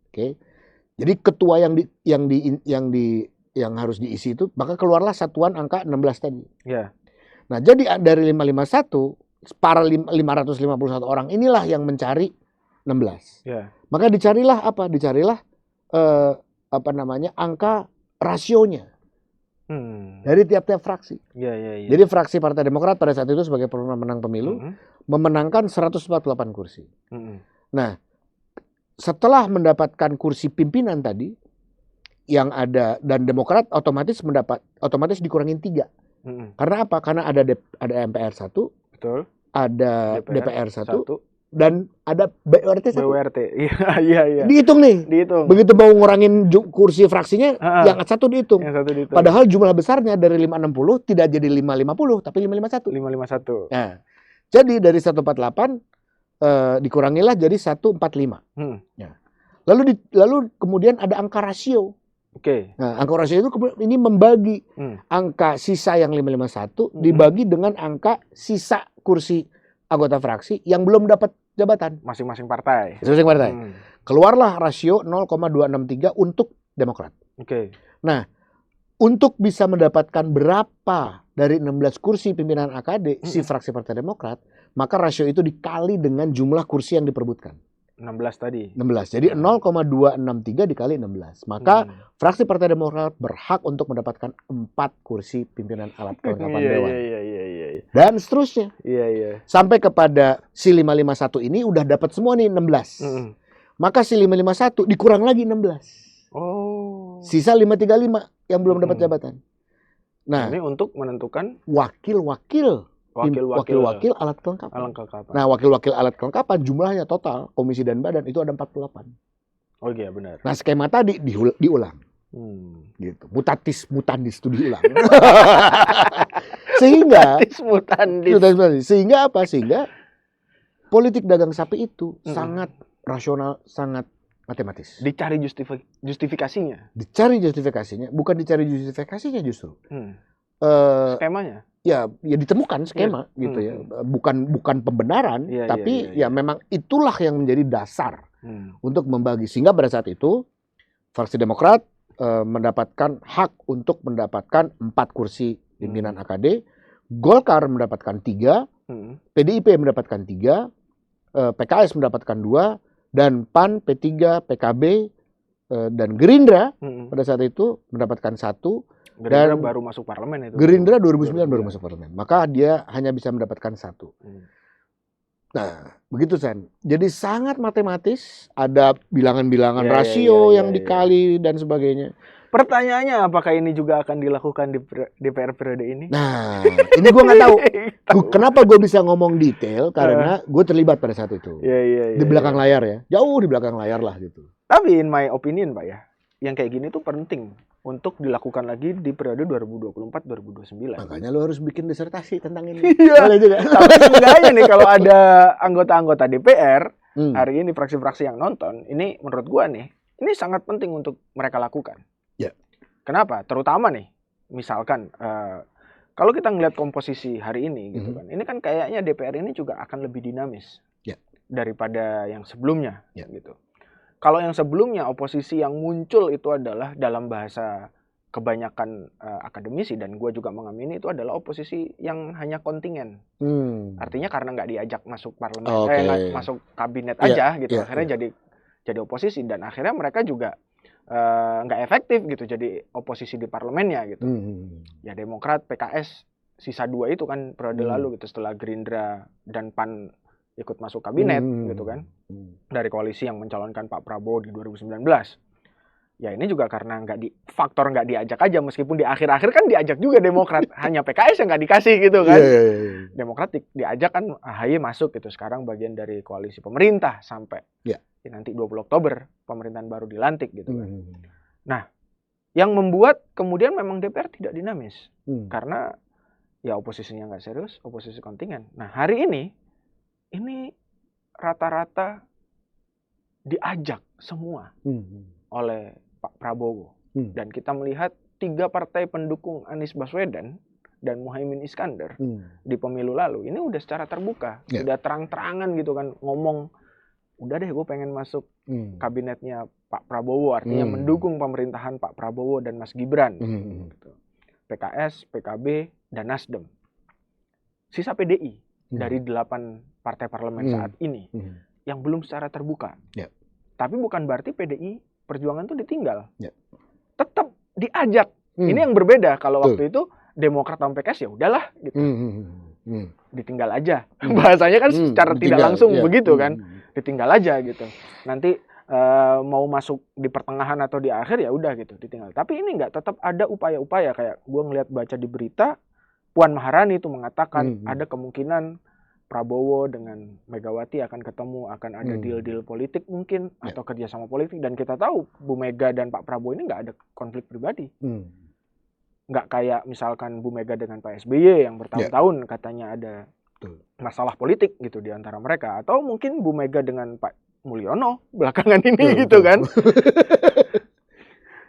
Oke. Jadi ketua yang harus diisi itu, maka keluarlah satuan angka 16 tadi. Yeah. Nah, jadi dari 551 para 551 orang inilah yang mencari 16. Yeah. Maka dicarilah apa? Dicarilah angka rasionya dari tiap-tiap fraksi. Yeah. Jadi fraksi Partai Demokrat pada saat itu sebagai pemenang pemilu memenangkan 148 kursi. Nah, setelah mendapatkan kursi pimpinan tadi yang ada, dan Demokrat otomatis dikurangin 3. Karena apa? Karena ada MPR 1, betul, ada DPR 1, dan ada BURT 1. BURT, iya. Dihitung nih. Begitu mau ngurangin kursi fraksinya, yang satu dihitung. Padahal jumlah besarnya dari 560 tidak jadi 550, tapi 551. Nah, jadi dari 148 dikurangilah jadi 145. Ya. Lalu kemudian ada angka rasio. Oke. Nah, angka rasio itu ini membagi angka sisa yang 551 dibagi dengan angka sisa kursi anggota fraksi yang belum dapat jabatan. Masing-masing partai. Keluarlah rasio 0,263 untuk Demokrat. Oke. Nah, untuk bisa mendapatkan berapa dari 16 kursi pimpinan AKD si fraksi Partai Demokrat, maka rasio itu dikali dengan jumlah kursi yang diperebutkan. 16 tadi. 16. Jadi 0,263 dikali 16. Maka fraksi Partai Demokrat berhak untuk mendapatkan 4 kursi pimpinan alat kelengkapan dewan. Iya. Dan seterusnya. Iya. Sampai kepada si 551 ini udah dapat semua nih 16. Maka si 551 dikurang lagi 16. Oh. Sisa 535 yang belum dapat jabatan. Nah, ini untuk menentukan wakil-wakil alat kelengkapan. Nah, wakil-wakil alat kelengkapan jumlahnya total komisi dan badan itu ada 48. Oh iya, benar. Nah, skema tadi diulang. Gitu. Mutatis mutandis itu diulang. Sehingga apa? Sehingga politik dagang sapi itu sangat rasional, sangat matematis. Dicari justifikasinya. Bukan dicari justifikasinya justru. Skemanya. Ya ditemukan skema gitu ya. Bukan pembenaran, tapi memang itulah yang menjadi dasar untuk membagi. Sehingga pada saat itu fraksi Demokrat mendapatkan hak untuk mendapatkan 4 kursi pimpinan AKD, Golkar mendapatkan 3, PDIP mendapatkan 3, PKS mendapatkan 2, dan PAN, P3, PKB, dan Gerindra pada saat itu mendapatkan 1. Gerindra baru masuk parlemen itu. Gerindra 2009 baru masuk parlemen. Maka dia hanya bisa mendapatkan 1. Nah, begitu San. Jadi sangat matematis, ada bilangan-bilangan rasio yang dikali dan sebagainya. Pertanyaannya, apakah ini juga akan dilakukan di DPR periode ini? Nah, ini gue nggak tahu. Kenapa gue bisa ngomong detail? Karena gue terlibat pada saat itu. Di belakang layar ya. Jauh di belakang layar lah gitu. Tapi in my opinion Pak ya, yang kayak gini tuh penting untuk dilakukan lagi di periode 2024-2029. Makanya lo harus bikin disertasi tentang ini. Iya. Boleh juga. Tapi setidaknya nih kalau ada anggota-anggota DPR hari ini, fraksi-fraksi yang nonton, ini menurut gua nih, ini sangat penting untuk mereka lakukan. Ya. Kenapa? Terutama nih, misalkan kalau kita ngelihat komposisi hari ini gitu kan, ini kan kayaknya DPR ini juga akan lebih dinamis daripada yang sebelumnya gitu. Kalau yang sebelumnya oposisi yang muncul itu adalah dalam bahasa kebanyakan akademisi dan gue juga mengamini itu adalah oposisi yang hanya kontingen. Artinya karena nggak diajak masuk parlemen, nggak masuk kabinet aja gitu, akhirnya jadi oposisi dan akhirnya mereka juga nggak efektif gitu jadi oposisi di parlemennya gitu. Ya Demokrat, PKS sisa 2 itu kan periode lalu gitu setelah Gerindra dan PAN ikut masuk kabinet gitu kan dari koalisi yang mencalonkan Pak Prabowo di 2019. Ya ini juga karena faktor nggak diajak aja, meskipun di akhir-akhir kan diajak juga Demokrat, hanya PKS yang nggak dikasih gitu kan. Demokrat diajak kan AHY masuk gitu, sekarang bagian dari koalisi pemerintah sampai nanti 20 Oktober pemerintahan baru dilantik gitu kan. Nah, yang membuat kemudian memang DPR tidak dinamis karena ya oposisinya nggak serius, oposisi kontingen. Nah hari ini rata-rata diajak semua oleh Pak Prabowo. Dan kita melihat 3 partai pendukung Anies Baswedan dan Muhaimin Iskandar di pemilu lalu, ini udah secara terbuka, udah terang-terangan gitu kan, ngomong, udah deh gue pengen masuk kabinetnya Pak Prabowo, artinya mendukung pemerintahan Pak Prabowo dan Mas Gibran. Gitu. PKS, PKB, dan Nasdem. Sisa PDI dari 8 partai parlemen saat ini yang belum secara terbuka. Tapi bukan berarti PDI Perjuangan tuh ditinggal. Tetap diajak. Ini yang berbeda. Kalau waktu itu Demokrat sama PKS ya udahlah gitu. Ditinggal aja. Bahasanya kan secara tidak langsung begitu kan. Ditinggal aja gitu. Nanti mau masuk di pertengahan atau di akhir ya udah gitu, ditinggal. Tapi ini enggak, tetap ada upaya-upaya. Kayak gue ngeliat baca di berita, Puan Maharani itu mengatakan ada kemungkinan Prabowo dengan Megawati akan ketemu, akan ada deal-deal politik mungkin, atau kerjasama politik. Dan kita tahu Bu Mega dan Pak Prabowo ini nggak ada konflik pribadi. Nggak kayak misalkan Bu Mega dengan Pak SBY yang bertahun-tahun katanya ada masalah politik gitu di antara mereka. Atau mungkin Bu Mega dengan Pak Mulyono belakangan ini gitu kan.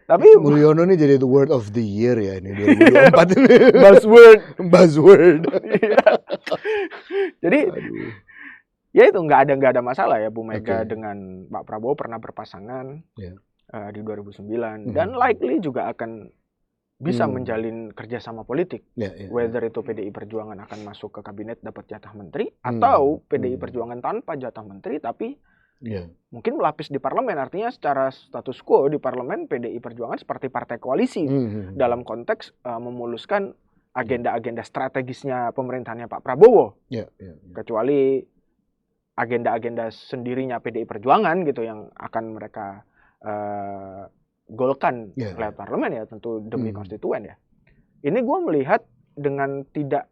Tapi Mulyono ini jadi the word of the year ya ini 2024 ini. Buzzword. Jadi ya itu nggak ada masalah ya, Bu Mega dengan Pak Prabowo pernah berpasangan di 2009 dan likely juga akan bisa menjalin kerjasama politik. Whether itu PDI Perjuangan akan masuk ke kabinet dapat jatah menteri atau PDI Perjuangan tanpa jatah menteri tapi mungkin melapis di parlemen. Artinya secara status quo di parlemen PDI Perjuangan seperti partai koalisi dalam konteks memuluskan agenda-agenda strategisnya pemerintahannya Pak Prabowo. Kecuali agenda-agenda sendirinya PDI Perjuangan gitu yang akan mereka golkan lewat parlemen ya, tentu demi konstituen ya. Ini gue melihat dengan tidak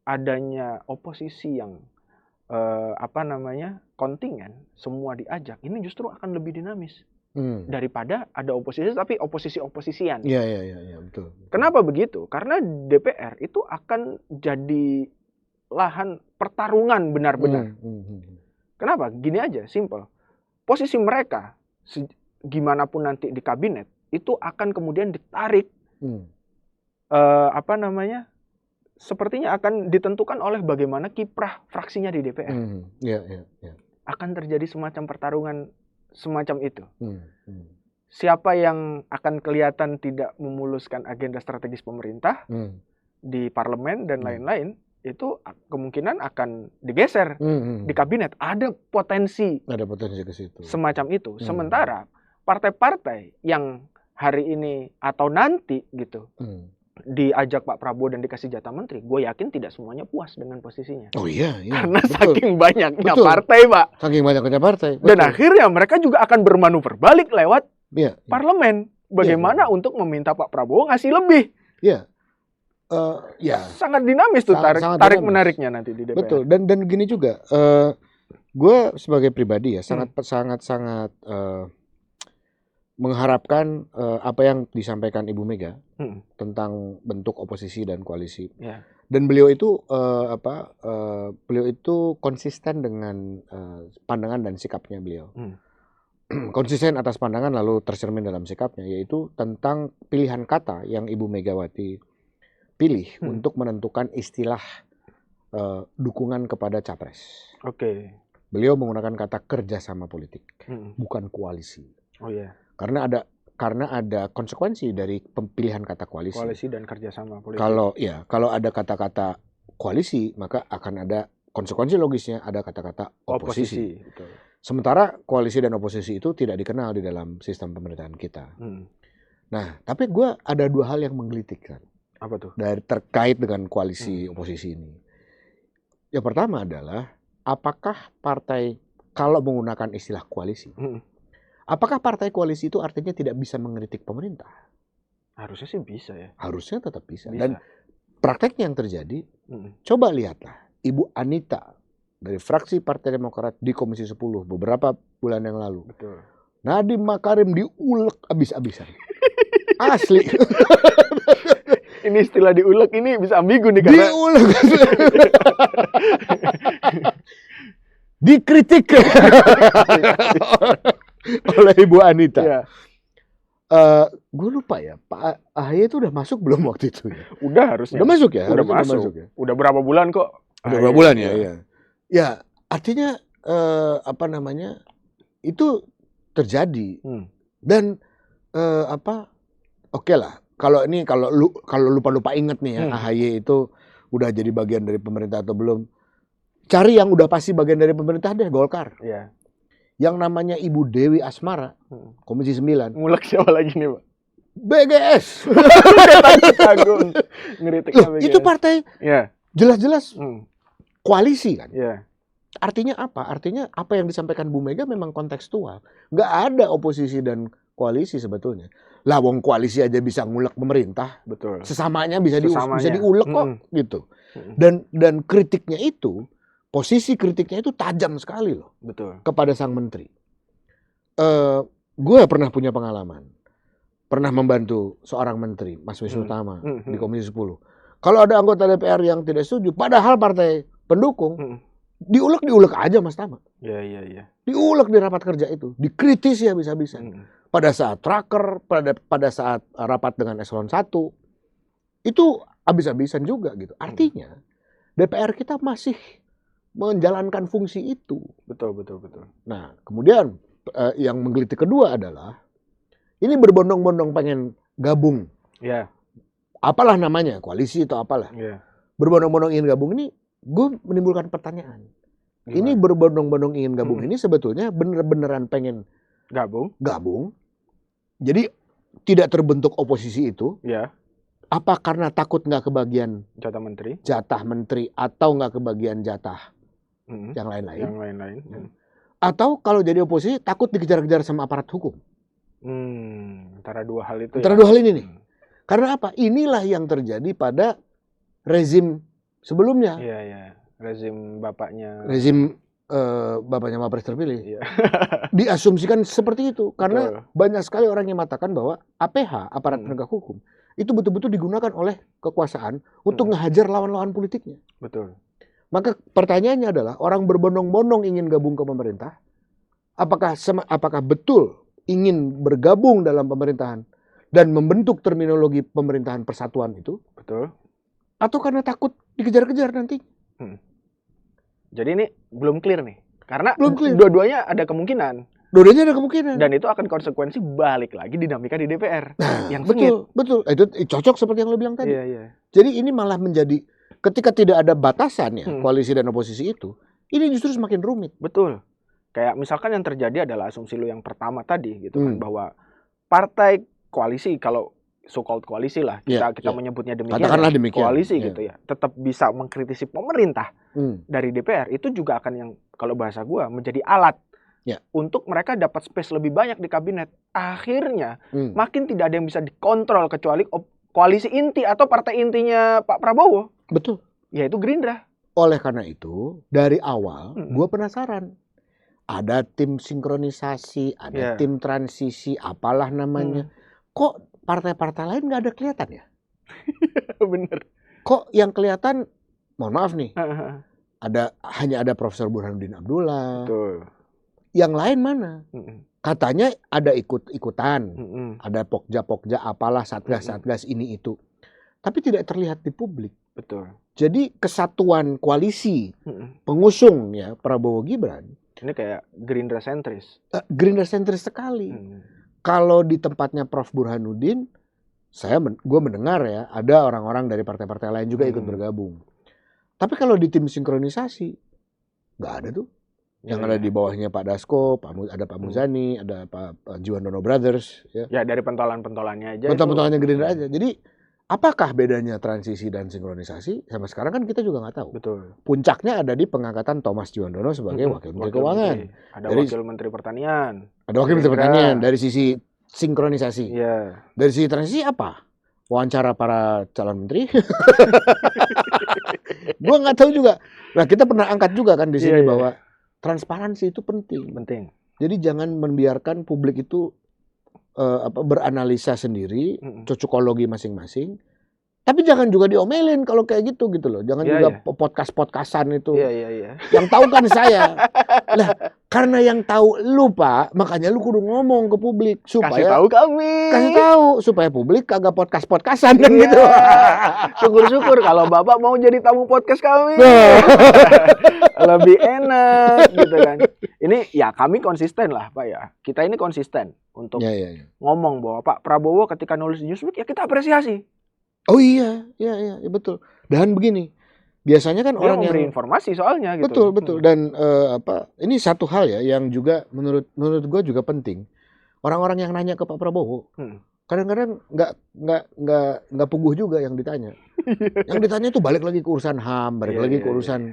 adanya oposisi yang kontingen, semua diajak, ini justru akan lebih dinamis daripada ada oposisi tapi oposisi-oposisian. Betul. Kenapa begitu? Karena DPR itu akan jadi lahan pertarungan benar-benar. Kenapa? Gini aja, simple. Posisi mereka gimana pun nanti di kabinet itu akan kemudian ditarik sepertinya akan ditentukan oleh bagaimana kiprah fraksinya di DPR. Akan terjadi semacam pertarungan semacam itu. Siapa yang akan kelihatan tidak memuluskan agenda strategis pemerintah di parlemen dan lain-lain, itu kemungkinan akan digeser di kabinet. Ada potensi ke situ. Semacam itu. Sementara partai-partai yang hari ini atau nanti gitu diajak Pak Prabowo dan dikasih jatah menteri, gue yakin tidak semuanya puas dengan posisinya. Karena betul. Saking banyaknya partai, Pak. Saking banyaknya partai. Betul. Dan akhirnya mereka juga akan bermanuver balik lewat parlemen. Bagaimana untuk meminta Pak Prabowo ngasih lebih. Sangat dinamis tuh tarik menariknya nanti di DPR. Betul. Dan gini juga, gue sebagai pribadi ya sangat mengharapkan apa yang disampaikan Ibu Mega tentang bentuk oposisi dan koalisi. Dan beliau itu beliau itu konsisten dengan pandangan dan sikapnya beliau. Konsisten atas pandangan lalu tercermin dalam sikapnya, yaitu tentang pilihan kata yang Ibu Megawati pilih untuk menentukan istilah dukungan kepada capres. Beliau menggunakan kata kerjasama politik, bukan koalisi. Karena ada karena ada konsekuensi dari pemilihan kata koalisi. Koalisi dan kerjasama politik. Kalau ada kata-kata koalisi, maka akan ada konsekuensi logisnya, ada kata-kata oposisi. Betul. Sementara koalisi dan oposisi itu tidak dikenal di dalam sistem pemerintahan kita. Nah, tapi gue ada dua hal yang menggelitik kan. Apa tuh? Terkait dengan koalisi oposisi ini. Yang pertama adalah, apakah partai, kalau menggunakan istilah koalisi, apakah partai koalisi itu artinya tidak bisa mengkritik pemerintah? Harusnya sih bisa ya. Harusnya tetap bisa. Dan prakteknya yang terjadi, coba lihatlah Ibu Anita dari fraksi Partai Demokrat di Komisi 10 beberapa bulan yang lalu. Betul. Nadiem Makarim diulek abis-abisan. Asli. Ini istilah diulek ini bisa ambigu nih karena diulek. Dikritik oleh Ibu Anita. Ya. Gue lupa ya, Pak AHY itu udah masuk belum waktu itu ya? Udah harusnya. Udah masuk ya? Udah masuk ya? Udah berapa bulan kok? Udah berapa bulan ya? Ya, artinya itu terjadi. Dan oke lah. Kalau lupa inget nih ya, AHY itu udah jadi bagian dari pemerintah atau belum. Cari yang udah pasti bagian dari pemerintah deh, Golkar. Iya. Yang namanya Ibu Dewi Asmara, Komisi 9. Ngulek siapa lagi nih, Pak? BGS. Tanggung. Ngeritiknya BGS. Itu partai jelas-jelas koalisi kan. Iya. Artinya apa? Artinya apa yang disampaikan Bu Mega memang kontekstual. Nggak ada oposisi dan koalisi sebetulnya. Lah wong koalisi aja bisa ngulek pemerintah. Betul. Sesamanya bisa diulek kok gitu. Dan kritiknya itu, posisi kritiknya itu tajam sekali loh. Betul. Kepada sang menteri. Gue pernah punya pengalaman. Pernah membantu seorang menteri, Mas Wisnu Tama, di Komisi 10. Kalau ada anggota DPR yang tidak setuju, padahal partai pendukung, diulek aja Mas Tama. Iya. Diulek di rapat kerja itu, dikritis ya bisa-bisa. Pada saat tracker, pada saat rapat dengan eselon 1, itu habis-habisan juga gitu. Artinya DPR kita masih menjalankan fungsi itu. Betul. Nah, kemudian yang menggelitik kedua adalah ini berbondong-bondong pengen gabung. Iya. Apalah namanya, koalisi atau apalah. Iya. Berbondong-bondong ingin gabung ini, gue menimbulkan pertanyaan. Gimana? Ini berbondong-bondong ingin gabung ini sebetulnya bener-beneran pengen gabung. Jadi tidak terbentuk oposisi itu. Iya. Apa karena takut nggak kebagian jatah menteri atau nggak kebagian jatah yang lain-lain. Atau kalau jadi oposisi takut dikejar-kejar sama aparat hukum. Antara dua hal itu. Dua hal ini nih. Karena apa? Inilah yang terjadi pada rezim sebelumnya. Iya. Rezim bapaknya Wapres terpilih. Iya. Diasumsikan seperti itu karena banyak sekali orang yang mengatakan bahwa APH, aparat penegak hukum, itu betul-betul digunakan oleh kekuasaan untuk ngehajar lawan-lawan politiknya. Betul. Maka pertanyaannya adalah orang berbondong-bondong ingin gabung ke pemerintah, apakah betul ingin bergabung dalam pemerintahan dan membentuk terminologi pemerintahan persatuan itu? Betul. Atau karena takut dikejar-kejar nanti? Jadi ini belum clear nih. Karena dua-duanya ada kemungkinan. Dan itu akan konsekuensi balik lagi dinamika di DPR. Yang betul. Itu cocok seperti yang lo bilang tadi. Iya. Jadi ini malah menjadi, ketika tidak ada batasan ya, koalisi dan oposisi itu, ini justru semakin rumit. Betul. Kayak misalkan yang terjadi adalah asumsi lo yang pertama tadi gitu kan, bahwa partai koalisi, kalau so-called koalisi lah, kita menyebutnya demikian, katakanlah demikian, koalisi gitu ya, tetap bisa mengkritisi pemerintah dari DPR, itu juga akan yang, kalau bahasa gua, menjadi alat untuk mereka dapat space lebih banyak di kabinet. Akhirnya makin tidak ada yang bisa dikontrol kecuali koalisi inti atau partai intinya Pak Prabowo. Betul. Yaitu Gerindra. Oleh karena itu, dari awal gua penasaran. Ada tim sinkronisasi, ada tim transisi, apalah namanya. Kok partai-partai lain nggak ada kelihatan ya? Bener. Kok yang kelihatan, mohon maaf nih, hanya ada Profesor Burhanuddin Abdullah. Betul. Yang lain mana? Katanya ada ikut-ikutan, ada pokja-pokja, apalah satgas-satgas ini itu. Tapi tidak terlihat di publik. Betul. Jadi kesatuan koalisi pengusung ya Prabowo Gibran. Ini kayak Gerindra sentris. Gerindra sentris sekali. kalau di tempatnya Prof. Burhanuddin, gue mendengar ya, ada orang-orang dari partai-partai lain juga ikut bergabung. Tapi kalau di tim sinkronisasi, nggak ada tuh. Yang ada di bawahnya Pak Dasko, ada Pak Muzani, ada Pak Juwandono Brothers. Ya dari pentolan-pentolannya aja. Pentolan-pentolannya Gerindra aja. Jadi apakah bedanya transisi dan sinkronisasi? Sampai sekarang kan kita juga nggak tahu. Betul. Puncaknya ada di pengangkatan Thomas Juwandono sebagai Wakil Menteri Keuangan. Ada Wakil Menteri Pertanian. Ada Wakil Menteri Pertanian dari sisi sinkronisasi. Iya. Dari sisi transisi apa? Wawancara para calon menteri. Gua nggak tahu juga. Nah, kita pernah angkat juga kan di sini bahwa transparansi itu penting. Jadi jangan membiarkan publik itu beranalisa sendiri, cocokologi masing-masing. Tapi jangan juga diomelin kalau kayak gitu loh. Jangan juga podcast-podcastan itu. Yang tahu kan saya. Lah, karena yang tahu lu, Pak, makanya lu kudu ngomong ke publik supaya kasih tahu kami. Kasih tahu supaya publik kagak podcast-podcastan kan gitu. Syukur-syukur kalau Bapak mau jadi tamu podcast kami. Lebih enak gitu kan. Ini ya kami konsisten lah, Pak ya. Kita ini konsisten untuk ngomong bahwa Pak Prabowo ketika nulis di Newsweek ya kita apresiasi. Oh iya, betul. Dan begini, biasanya kan orang yang memberi informasi soalnya gitu. Betul. Dan ini satu hal ya yang juga menurut gue juga penting. Orang-orang yang nanya ke Pak Prabowo, kadang-kadang nggak puguh juga yang ditanya. Yang ditanya itu balik lagi ke urusan HAM, balik lagi ke urusan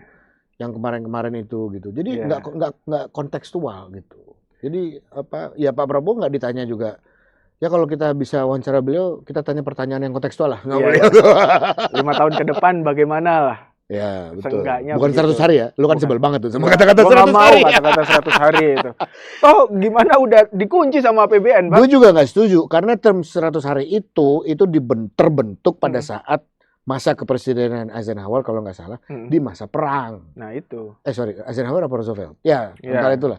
yang kemarin-kemarin itu gitu. Jadi nggak kontekstual gitu. Jadi ya Pak Prabowo nggak ditanya juga. Ya kalau kita bisa wawancara beliau, kita tanya pertanyaan yang kontekstual lah. 5 tahun ke depan bagaimana lah. Ya betul. Seenggaknya bukan begitu. 100 hari ya. Lu kan sebel banget tuh sama kata-kata 100 hari. Kata-kata 100 hari itu. Toh gimana udah dikunci sama APBN, Pak? Gue juga nggak setuju. Karena term 100 hari itu terbentuk pada saat masa kepresidenan Eisenhower kalau nggak salah. Di masa perang. Nah itu. Eisenhower apa Roosevelt? Ya, antara itulah.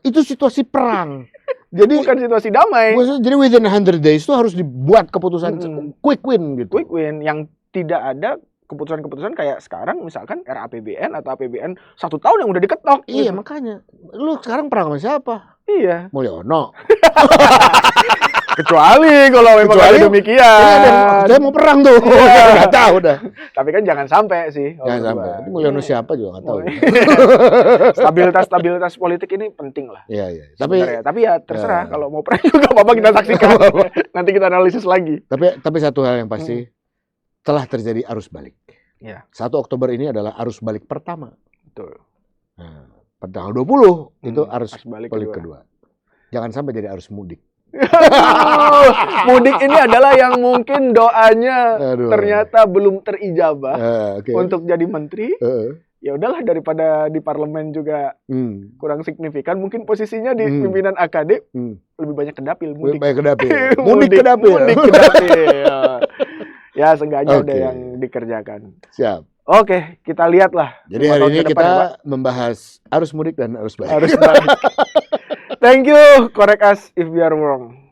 Itu situasi perang. Jadi bukan situasi damai. Jadi within 100 days itu harus dibuat keputusan quick win gitu. Quick win yang tidak ada keputusan-keputusan kayak sekarang misalkan RAPBN atau APBN 1 tahun yang udah diketok. Iya, makanya. Lu sekarang perang sama siapa? Iya. Mulyono. Kecuali kalau memang ada demikian. Saya mau perang tuh. Nggak tahu dah. Tapi kan jangan sampai sih. Jangan sampai. Mulyono siapa juga nggak tahu. Stabilitas politik ini penting lah. Iya. Tapi ya terserah kalau mau perang juga apa kita saksikan. Nanti kita analisis lagi. Tapi satu hal yang pasti telah terjadi arus balik. Ya. 1 Oktober ini adalah arus balik pertama. Betul. Nah, pada tanggal 20 itu arus balik kedua. Jangan sampai jadi arus mudik. Mudik ini adalah yang mungkin doanya ternyata belum terijabah untuk jadi menteri. Ya udahlah daripada di parlemen juga kurang signifikan, mungkin posisinya di pimpinan AKD lebih banyak ke dapil. Mudik ke dapil. Ya seenggaknya ada yang dikerjakan. Siap. Oke, kita lihatlah. Jadi hari ini kita membahas arus mudik dan arus balik. Thank you, correct us if we are wrong.